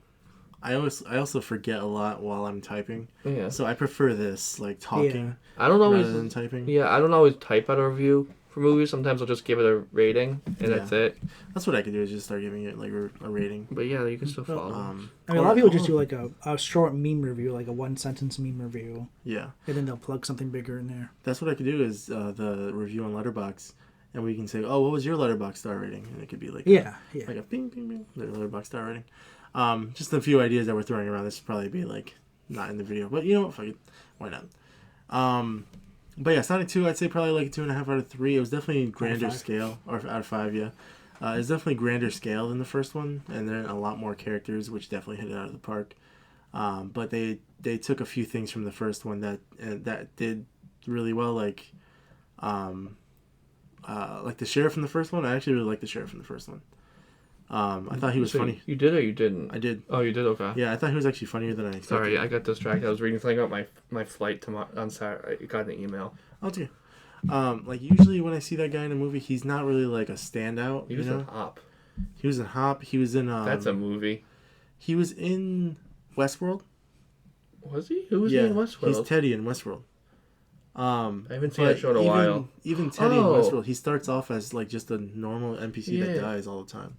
I also forget a lot while I'm typing. Yeah. So I prefer this, like talking I don't always. rather than typing. Yeah, I don't always type out a review for movies. Sometimes I'll just give it a rating, and that's it. That's what I could do is just start giving it like a rating. But yeah, you can still follow. I mean, a lot of people just do like a short meme review, like a one-sentence meme review. Yeah. And then they'll plug something bigger in there. That's what I could do is the review on Letterboxd, and we can say, oh, what was your Letterboxd star rating? And it could be like Yeah. like a bing bing bing, their Letterboxd star rating. Just a few ideas that we're throwing around. This would probably be like not in the video, but you know what? Fuck it, why not? But yeah, Sonic 2, I'd say probably like a 2.5 out of 3. It was definitely grander scale, or out of 5, yeah. It's definitely grander scale than the first one, and there are a lot more characters, which definitely hit it out of the park. But they took a few things from the first one that did really well, like the sheriff from the first one. I actually really liked the sheriff from the first one. I thought he was funny. You did or you didn't? I did. Oh, you did? Okay. Yeah, I thought he was actually funnier than I expected. Sorry, I got distracted. I was reading something about my flight tomorrow on Saturday. I got an email. Oh, it's okay. Like usually when I see that guy in a movie, he's not really like a standout. He was you know? in Hop. He was in Hop. He was in. That's a movie. He was in Westworld. Was he? Who was he in Westworld? He's Teddy in Westworld. I haven't seen that show in a while. Even Teddy in Westworld, he starts off as like just a normal NPC that dies all the time,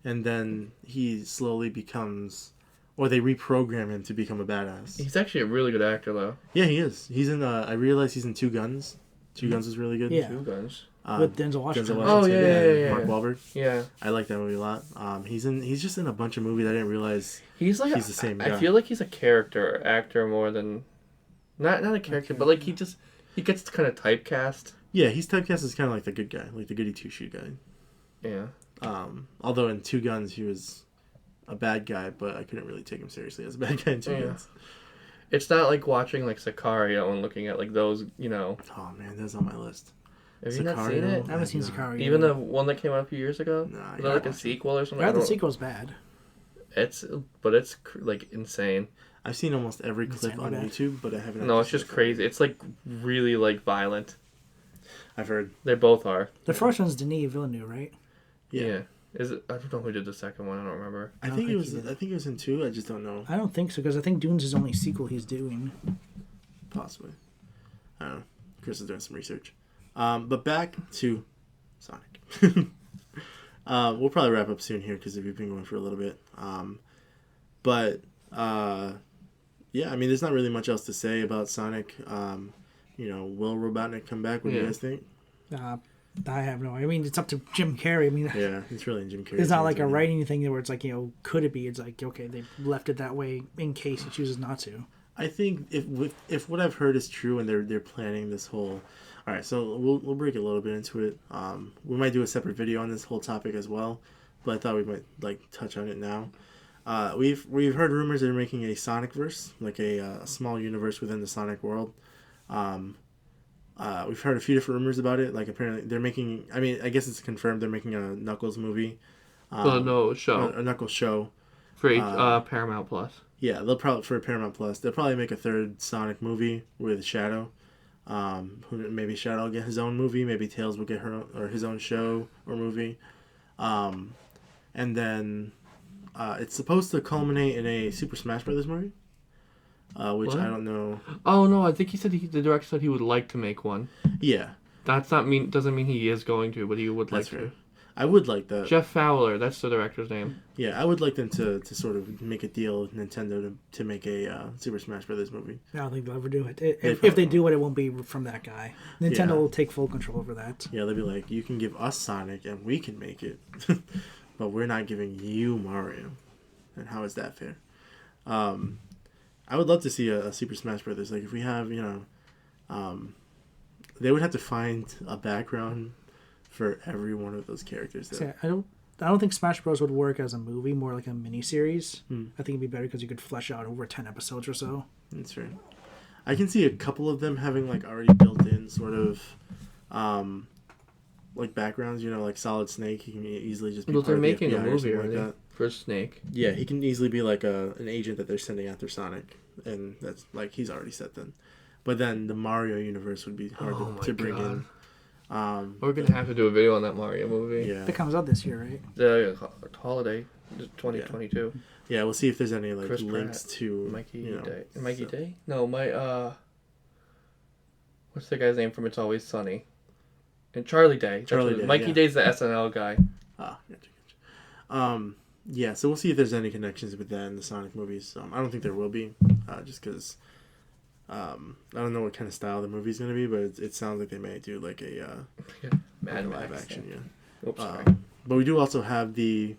and then he slowly becomes, or they reprogram him to become a badass. He's actually a really good actor, though. Yeah, he is. He's in. I realize he's in Two Guns. Two Guns was really good. Yeah. Two Guns. With Denzel Washington. Oh, yeah. Mark Wahlberg. Yeah. I like that movie a lot. He's just in a bunch of movies I didn't realize He's like he's the same guy. I feel like he's a character actor more than not a character, but like he gets kind of typecast. Yeah, he's typecast as kind of like the good guy, like the goody two shoe guy. Yeah. Although in Two Guns he was a bad guy, but I couldn't really take him seriously as a bad guy in Two Guns. It's not like watching like Sicario and looking at like those, Oh man, that's on my list. Have you not seen it? I haven't seen Sicario. Even the one that came out a few years ago? Nah, Was that like a sequel or something? I heard the sequel's bad. It's like insane. I've seen almost every clip Insanely on bad. YouTube, but I haven't. No, it's actually just seen crazy. It's like really like violent. I've heard. They both are. The first one's Denis Villeneuve, right? Yeah. Is it? I don't know who did the second one. I don't remember. I think it was in 2. I just don't know. I don't think so, because I think Dune's his only sequel he's doing. Possibly. I don't know. Chris is doing some research. But back to Sonic. We'll probably wrap up soon here because we've been going for a little bit. Yeah, I mean, there's not really much else to say about Sonic. Will Robotnik come back? What do you guys think? I have no. I mean, it's up to Jim Carrey. I mean, Yeah, it's really in Jim Carrey's it's not hands like a right now. writing thing where it's like, could it be? It's like, okay, they left it that way in case he chooses not to. I think if what I've heard is true and they're planning this whole, all right, so we'll break a little bit into it. We might do a separate video on this whole topic as well, but I thought we might like touch on it now. We've heard rumors they're making a Sonic verse, like a small universe within the Sonic world. We've heard a few different rumors about it. Like apparently they're making. I mean, I guess it's confirmed they're making a Knuckles movie. No show A Knuckles show. for Paramount Plus. Yeah, they'll probably for Paramount Plus. They'll probably make a third Sonic movie with Shadow. Maybe Shadow will get his own movie. Maybe Tails will get his own show or movie. And then it's supposed to culminate in a Super Smash Brothers movie. Which What? I don't know. Oh no, I think he said the director said he would like to make one. Yeah, Doesn't mean he is going to, but he would like that's fair. to. I would like that. Jeff Fowler, that's the director's name. Yeah, I would like them to sort of make a deal with Nintendo to make a Super Smash Brothers movie. I don't think they'll ever do it. If probably they do it, it won't be from that guy. Nintendo Yeah. will take full control over that. Yeah, they'll be like, you can give us Sonic and we can make it, but we're not giving you Mario. And how is that fair? I would love to see a Super Smash Brothers. Like if we have, they would have to find a background for every one of those characters. So, I don't think Smash Bros would work as a movie, more like a mini-series. Hmm. I think it'd be better because you could flesh out over 10 episodes or so. That's right. I can see a couple of them having like already built in sort of like backgrounds, like Solid Snake. He can easily just be Well, part they're of the making a FBI or movie something already like that. for Snake. Yeah, he can easily be like an agent that they're sending after Sonic, and that's like he's already set then. But then the Mario universe would be hard to bring in. We're gonna have to do a video on that Mario movie. Yeah, It comes out this year, right? The holiday, 2022. yeah. We'll see if there's any like Chris links Pratt, to Mikey Day. No, what's the guy's name from It's Always Sunny? And Charlie Day. Mikey yeah. Day's the SNL guy. Gotcha. Yeah, so we'll see if there's any connections with that in the Sonic movies. I don't think there will be, just because I don't know what kind of style the movie's gonna be, but it sounds like they may do like a Mad live Max. action. Yeah. Oops, sorry. But we do also have the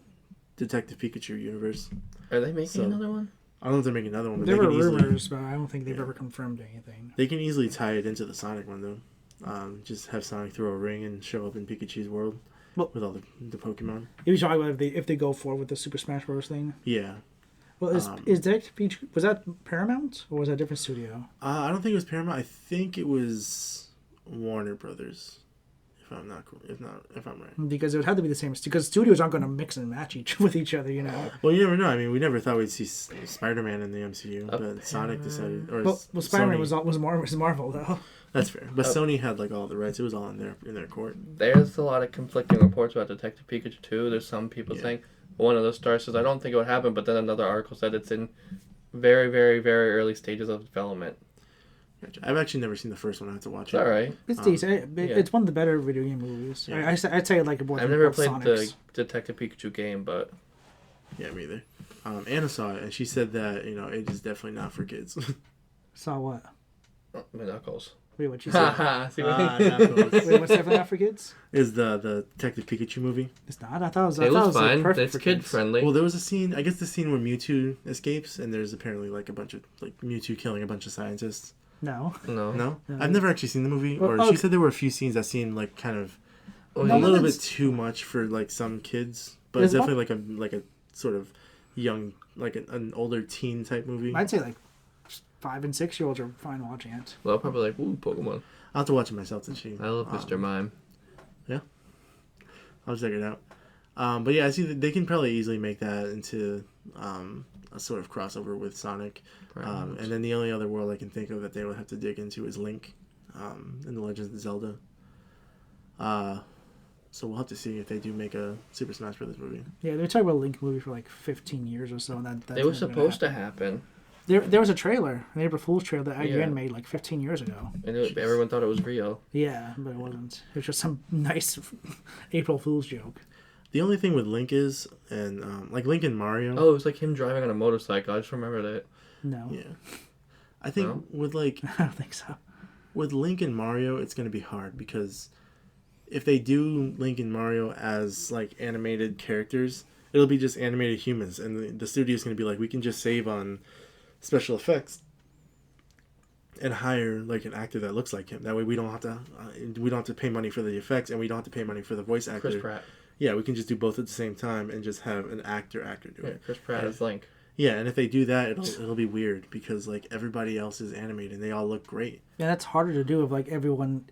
Detective Pikachu universe. Are they making another one? I don't know if they're making another one, but There they were can easily rumors, but I don't think they've ever confirmed anything. they can easily tie it into the Sonic one though. Just have Sonic throw a ring and show up in Pikachu's world with all the Pokemon. You were talking about if they go forward with the Super Smash Bros. Thing. Yeah. Well, is Detective Pikachu, was that Paramount or was that a different studio? I don't think it was Paramount. I think it was Warner Brothers. If I'm right. Because it would have to be the same. Because studios aren't going to mix and match with each other, Well, you never know. I mean, we never thought we'd see Spider-Man in the MCU, but Sonic decided. Or Well, Spider-Man Sony. was Marvel though. That's fair. But Sony had like all the rights. It was all in their court. There's a lot of conflicting reports about Detective Pikachu too. There's some people saying one of the stars says I don't think it would happen, but then another article said it's in very, very, very early stages of development. Gotcha. I've actually never seen the first one. I have to watch It's all right. It's decent. It's one of the better video game movies. Yeah. I'd say like more. I've never of played Sonic's. the Detective Pikachu game, but Yeah, me either. Anna saw it, and she said that it is definitely not for kids. Saw what? Knuckles. Wait, what you said? Haha, see what Ah, I mean? that Wait, what's definitely not for kids? is the Detective Pikachu movie. It's not. I thought it was. It was fine. Perfect It's for kid kids. friendly. Well, there was a scene. I guess the scene where Mewtwo escapes, and there's apparently like a bunch of like Mewtwo killing a bunch of scientists. No. No. No, No. I've never actually seen the movie. Well, Or okay. she said there were a few scenes that seemed like kind of Oh, a yeah. little that's- bit too much for like some kids, but There's it's definitely like a sort of young, like an older teen type movie. I'd say like 5 and 6 year olds are fine watching it. Well, probably like, ooh, Pokemon. I'll have to watch it myself to see. I love Mr. Mime. I'll check it out. But yeah, I see that they can probably easily make that into a sort of crossover with Sonic. And then the only other world I can think of that they would have to dig into is Link in The Legend of Zelda. So we'll have to see if they do make a Super Smash Bros. Movie. Yeah, they were talking about a Link movie for like 15 years or so. And that's They were supposed to happen, There was a trailer, an April Fool's trailer that IGN Yeah. made like 15 years ago. and everyone thought it was real. Yeah, but it wasn't. It was just some nice April Fool's joke. The only thing with Link is, and like Link and Mario. Oh, it was like him driving on a motorcycle. I just remember that. No, Yeah. I think No? with like I don't think so. with Link and Mario, it's gonna be hard because if they do Link and Mario as like animated characters, it'll be just animated humans, and the studio's gonna be like, we can just save on special effects and hire like an actor that looks like him. That way, we don't have to pay money for the effects, and we don't have to pay money for the voice actor. Chris Pratt. Yeah, we can just do both at the same time and just have an actor do Yeah, it. Chris Pratt is Link. Yeah, and if they do that, it'll be weird because like everybody else is animated and they all look great. Yeah, that's harder to do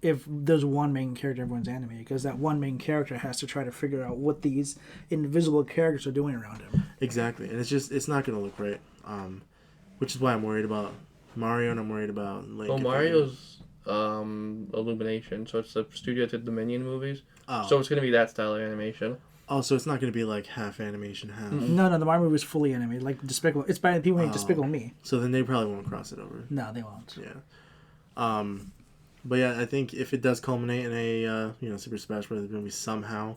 if there's one main character everyone's animated, because that one main character has to try to figure out what these invisible characters are doing around him. Exactly, and it's not gonna look right. Which is why I'm worried about Mario and I'm worried about Link. Well, Mario's Illumination, so it's the studio that did the Minion movies. Oh. So it's gonna be that style of animation. Oh, so it's not gonna be like half animation, half. No, the Mario movie was fully animated, like Despicable. It's by the people who made Despicable Me. So then they probably won't cross it over. No, they won't. Yeah. But yeah, I think if it does culminate in a Super Smash Bros. Movie somehow,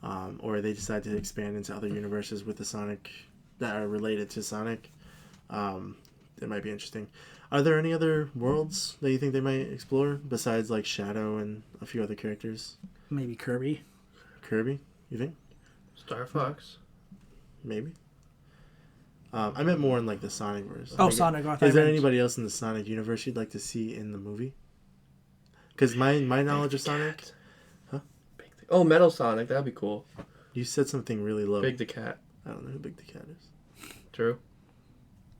or they decide to expand into other universes with the Sonic that are related to Sonic, it might be interesting. Are there any other worlds that you think they might explore besides like Shadow and a few other characters? Maybe Kirby. Kirby, you think? Star Fox. Maybe. I meant more in like the Sonic verse. Oh, Like, Sonic. I thought Is you there meant- anybody else in the Sonic universe you'd like to see in the movie? Because my knowledge of Sonic, Oh, Metal Sonic. That'd be cool. you said something really low. Big the Cat. I don't know who Big the Cat is. True.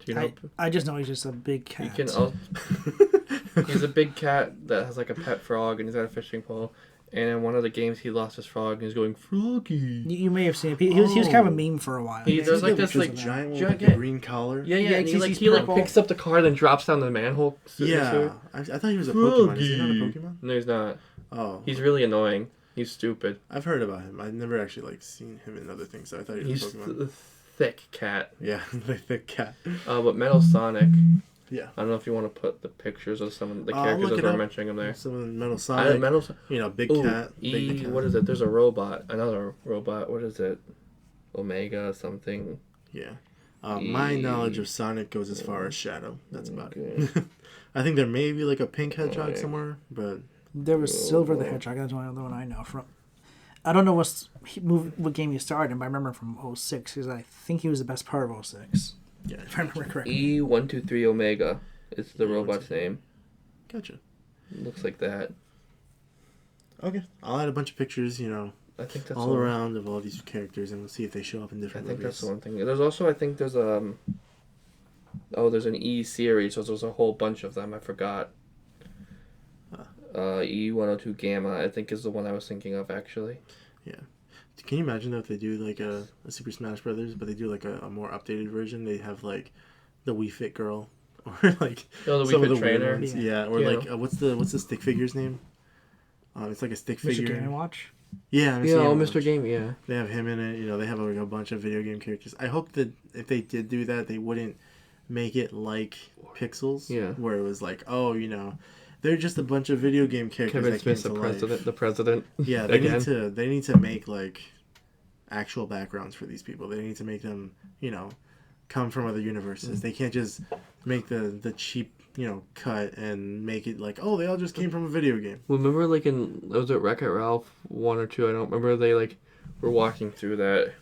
Do you know? I just know he's just a big You cat. can. He's a big cat that has like a pet frog, and he's got a fishing pole. And in one of the games, he lost his frog, and he's going Froggy. You may have seen it. He was kind of a Oh. meme for a while. He- Yeah, there's he's like got this pictures like of that. Giant one Giant- with a green collar. Yeah, Yeah, and he he's like he like purple. picks up the card and drops down the manhole. Yeah, I thought he was a Pokemon. Is he not a Froggy. Pokemon? No, he's not. Oh, He's really annoying. He's stupid. I've heard about him. I've never actually like seen him in other things, so I thought he was He's a Pokemon. a thick cat. Yeah, the thick cat. But Metal Sonic. Yeah. I don't know if you want to put the pictures of some of the I'll characters look as it we're up. mentioning them there. Some of the Metal Sonic. Big Ooh, cat. Big the cat. What is it? There's a robot. Another robot. What is it? Omega something. Yeah. My E- knowledge of Sonic goes as far as Shadow. That's about Okay. it. I think there may be like a pink hedgehog Alright. somewhere, but There was Silver the Hedgehog. That's the only other one I know from. I don't know what game he starred in, but I remember from 06 because I think he was the best part of 06. yeah. If I remember correctly. E123 Omega is the robot's name. Gotcha. Looks like that. Okay. I'll add a bunch of pictures, I think that's all the one. around of all these characters, and we'll see if they show up in I different think movies. that's the one thing. There's also there's there's an E series, so there's a whole bunch of them. I forgot. E102 Gamma, I think, is the one I was thinking of actually. Yeah. Can you imagine though if they do like a Super Smash Brothers, but they do like a more updated version? They have like the Wii Fit girl, or like Oh, the some Wii of the Fit weird trainer. ones. Yeah. Yeah, or Yeah. like what's the stick figure's name? It's like a stick Mr. figure. Game & Watch. Yeah, Yeah, oh, Mr. Game, yeah. They have him in it. They have like a bunch of video game characters. I hope that if they did do that, they wouldn't make it like Pixels. Yeah. Where it was like, they're just a bunch of video game characters Kevin that Smith's came the to life. president. The president. Yeah, they Again. need to make like actual backgrounds for these people. They need to make them, come from other universes. They can't just make the cheap cut and make it like, oh, they all just came from a video game. Remember, like was it Wreck-It Ralph 1 or 2? I don't remember. They like were walking through that,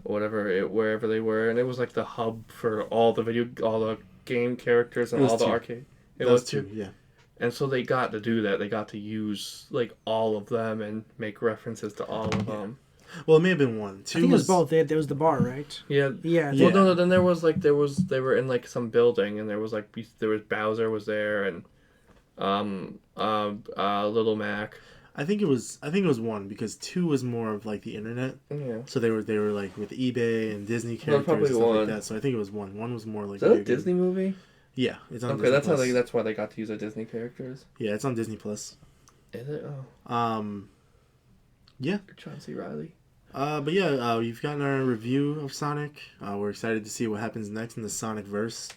wherever they were, and it was like the hub for all the game characters and all the arcade. It was two, yeah. And so they got to do that. They got to use like all of them and make references to all of them. Well, it may have been one. Two I think it was both. There was the bar, right? Yeah. Yeah. Well, no. Then they were in like some building, and there was Bowser was there, and Little Mac. I think it was one because 2 was more of like the internet. Yeah. So they were like with eBay and Disney characters probably and stuff one. like that. So I think it was one. One was more like. Is that a Disney movie? Yeah, it's on. Okay, Disney that's why they got to use the Disney characters. Yeah, it's on Disney Plus. Is it? Oh. Yeah. John C. Reilly. But yeah, we've gotten our review of Sonic. We're excited to see what happens next in the Sonic verse.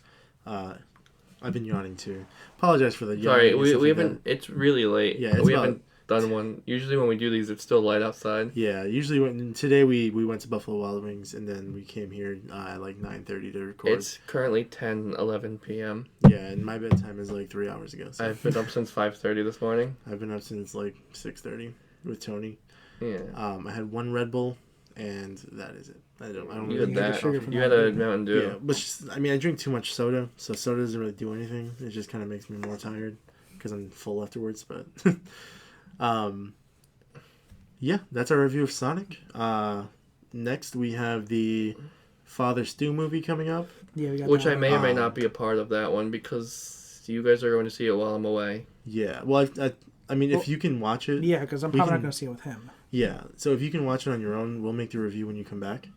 I've been yawning too. Apologize for the yawning. Sorry, we haven't. It's really late. Yeah, we haven't done one. Usually when we do these, it's still light outside. Yeah, usually today we went to Buffalo Wild Wings and then we came here at like 9:30 to record. It's currently 10:11 p.m. Yeah, and my bedtime is like 3 hours ago. So. I've been up since 5:30 this morning. I've been up since like 6:30 with Tony. Yeah. I had one Red Bull, and that is it. I don't. You really had that. Sugar You had a Mountain Dew. Yeah, but I mean, I drink too much soda, so soda doesn't really do anything. It just kind of makes me more tired because I'm full afterwards. But, yeah, that's our review of Sonic. Next, we have the Father Stu movie coming up. Yeah, we got which that. I may or may not be a part of that one because you guys are going to see it while I'm away. Yeah, well, I mean, if you can watch it. Yeah, because I'm probably not going to see it with him. Yeah, so if you can watch it on your own, we'll make the review when you come back.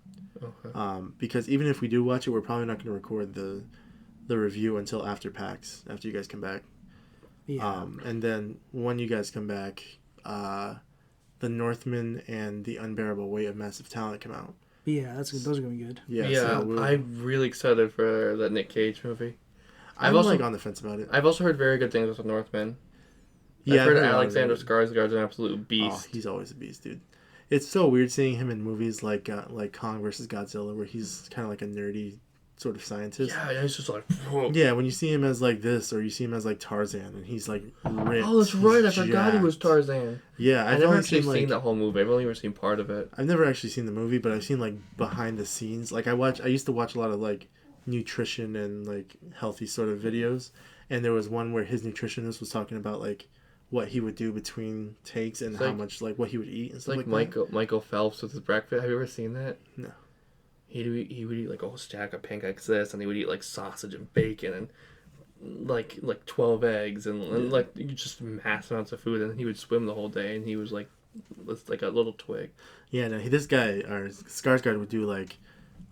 Okay. Because even if we do watch it, we're probably not going to record the review until after PAX, after you guys come back. Yeah. And then when you guys come back, The Northman and The Unbearable Weight of Massive Talent come out. Yeah, those are going to be good. Yeah, so I'm really excited for that Nick Cage movie. I'm also on the fence about it. I've also heard very good things with The Northman. Yeah, I've heard Alexander Skarsgård's an absolute beast. Oh, he's always a beast, dude. It's so weird seeing him in movies like Kong vs. Godzilla, where he's kind of like a nerdy sort of scientist. Yeah, he's just like... Whoa. Yeah, when you see him as like this, or you see him as like Tarzan, and he's like ripped. Oh, that's right. I forgot he was Tarzan. Yeah, I've never actually seen that whole movie. I've only ever seen part of it. I've never actually seen the movie, but I've seen like behind the scenes. Like I used to watch a lot of like nutrition and like healthy sort of videos, and there was one where his nutritionist was talking about like what he would do between takes and how much like what he would eat and stuff like that. Michael Phelps with his breakfast. Have you ever seen that? No. He would eat like a whole stack of pancakes this, and he would eat like sausage and bacon and like 12 eggs and like just mass amounts of food, and he would swim the whole day, and he was like a little twig. Yeah, no, this guy or Skarsgård would do like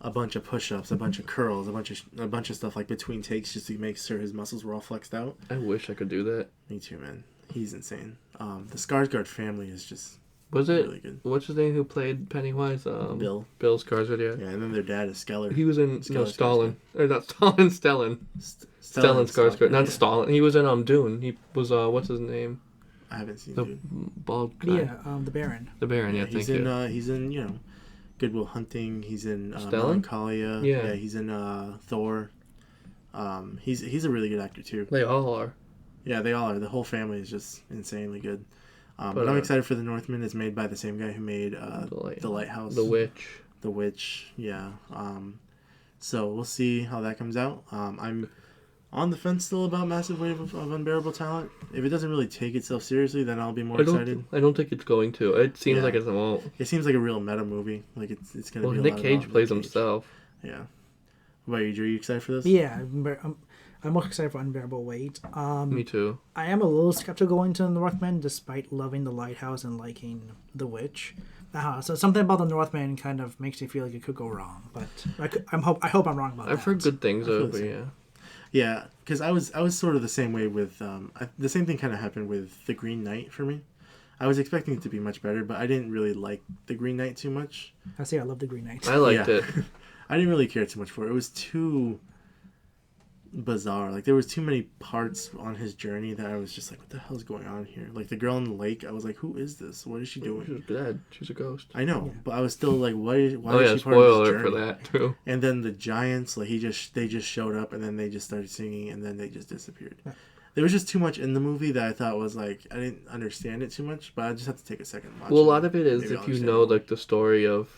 a bunch of push-ups, a bunch of curls, a bunch of stuff like between takes just to make sure his muscles were all flexed out. I wish I could do that. Me too, man. He's insane. The Skarsgård family is just really good. What's his name who played Pennywise? Bill Skarsgård, yeah. Yeah, and then their dad is Skeller. He was in Stalin. Or not Stalin, Stellan. Stellan Skarsgård. Not Stalin. He was in Dune. He was, what's his name? I haven't seen the Dune. Bald guy. Yeah, the Baron. The Baron, yeah, he's in Good Will Hunting. He's in Melancholia. Yeah, he's in Thor. He's a really good actor too. They all are. Yeah, they all are. The whole family is just insanely good. But I'm excited for The Northman. It's made by the same guy who made The Lighthouse. The Witch. The Witch, yeah. So we'll see how that comes out. I'm on the fence still about Massive Wave of Unbearable Talent. If it doesn't really take itself seriously, then I'll be more excited. I don't think it's going to. It seems like it won't. It seems like a real meta movie. Like it's going to be a Nick lot Cage about plays Nick Cage. himself. Yeah. What about you, Drew? Are you excited for this? Yeah, I'm most excited for Unbearable Weight. Me too. I am a little skeptical going to the Northman, despite loving The Lighthouse and liking The Witch. So something about the Northman kind of makes me feel like it could go wrong, but I hope I'm wrong about that. I've heard good things though, but yeah. Yeah, because I was sort of the same way with the same thing kind of happened with The Green Knight for me. I was expecting it to be much better, but I didn't really like The Green Knight too much. I love The Green Knight. I liked it. I didn't really care too much for it. It was too bizarre. Like there was too many parts on his journey that I was just like, what the hell's going on here? Like the girl in the lake, I was like, who is this? What is she doing? She's dead. She's a ghost. I know, but I was still like, why is she part of spoiler his alert for journey? that too. And then the giants, like they just showed up and then they just started singing and then they just disappeared. There was just too much in the movie that I thought was like, I didn't understand it too much, but I just have to take a second and watch it. Well, a lot of it is Maybe if I'll you understand know it more. like the story of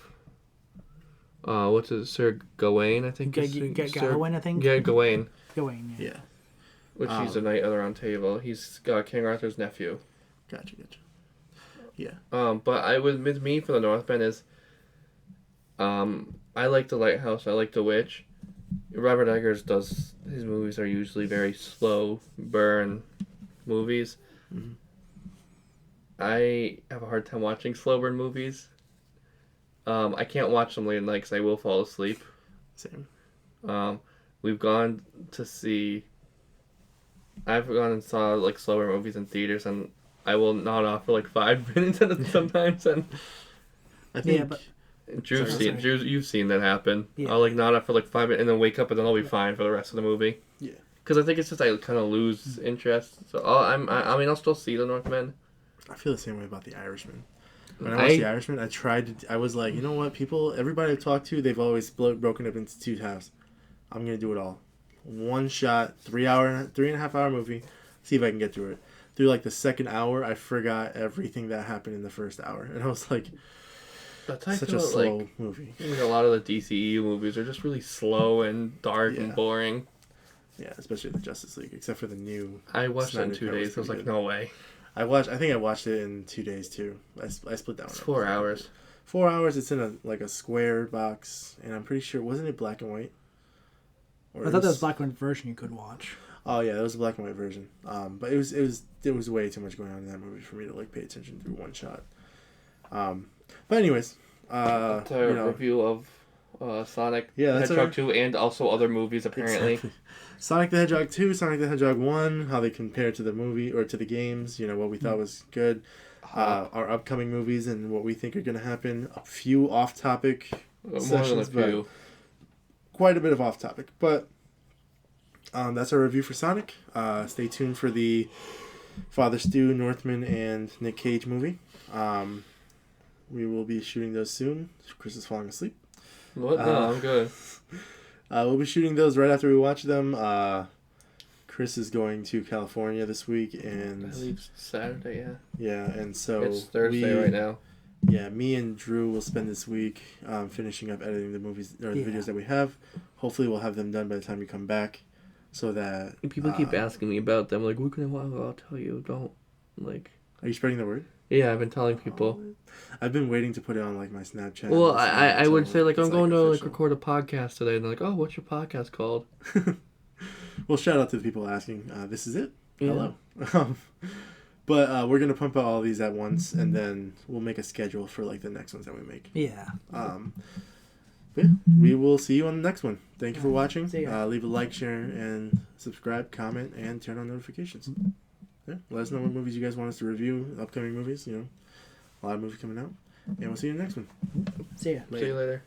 what's it, Sir Gawain, I think. Gawain, I think. Yeah, Gawain. Gawain, yeah. Yeah. Which he's a knight of the Round Table. He's King Arthur's nephew. Gotcha. Yeah. But with me for the Northman is, I like The Lighthouse. I like The Witch. Robert Eggers does his movies are usually very slow burn movies. Mm-hmm. I have a hard time watching slow burn movies. I can't watch them late at night because I will fall asleep. Same. We've gone to see. I've gone and saw like slower movies in theaters, and I will nod off for like 5 minutes at it sometimes. And I think. Yeah, but you've seen that happen. Yeah. I'll like nod off for like 5 minutes and then wake up, and then I'll be fine for the rest of the movie. Yeah. Because I think it's just I kind of lose interest. So I'll still see The Northman. I feel the same way about The Irishman. When I watched The Irishman, I was like, you know what, everybody I've talked to, they've always broken up into two halves. I'm going to do it all. One shot, 3.5 hour movie, see if I can get through it. Through like the second hour, I forgot everything that happened in the first hour. And I was like, That's how I such feel a about, slow movie. Like a lot of the DCEU movies are just really slow and dark and boring. Yeah, especially the Justice League, except for the new. I watched it in Snyder 2 Cut was days. I was pretty like, good. no way. I think I watched it in 2 days too. I split that one. It's up. 4 hours. 4 hours. It's in a square box, and I'm pretty sure wasn't it black and white? Or I thought that was black and white version you could watch. Oh yeah, it was a black and white version. But there was way too much going on in that movie for me to like pay attention through one shot. But anyways, It's a review of Sonic the that's Hedgehog 2 and also other movies apparently. Exactly. Sonic the Hedgehog 2, Sonic the Hedgehog 1, how they compare to the movie or to the games, what we thought was good, our upcoming movies and what we think are going to happen, a few off-topic sessions, but quite a bit of off-topic. But that's our review for Sonic. Stay tuned for the Father Stu, Northman, and Nick Cage movie. We will be shooting those soon. Chris is falling asleep. What? No, I'm good. We'll be shooting those right after we watch them. Chris is going to California this week, and I leave Saturday, yeah. Yeah, and so It's Thursday right now. Yeah, me and Drew will spend this week finishing up editing the movies or the videos that we have. Hopefully, we'll have them done by the time we come back, so that People keep asking me about them. Like, what can I'll tell you. Don't like. Are you spreading the word? Yeah, I've been telling people. I've been waiting to put it on like my Snapchat. Well, I would say like I'm going to official. record a podcast today, and they're like, "Oh, what's your podcast called?" Well, shout out to the people asking. This is it. Yeah. Hello. But we're gonna pump out all these at once, and then we'll make a schedule for like the next ones that we make. Yeah. Yeah, we will see you on the next one. Thank you for watching. See ya. Leave a like, share, and subscribe, comment, and turn on notifications. Yeah, let us know what movies you guys want us to review, upcoming movies. A lot of movies coming out, and we'll see you in the next one. See ya. See you later.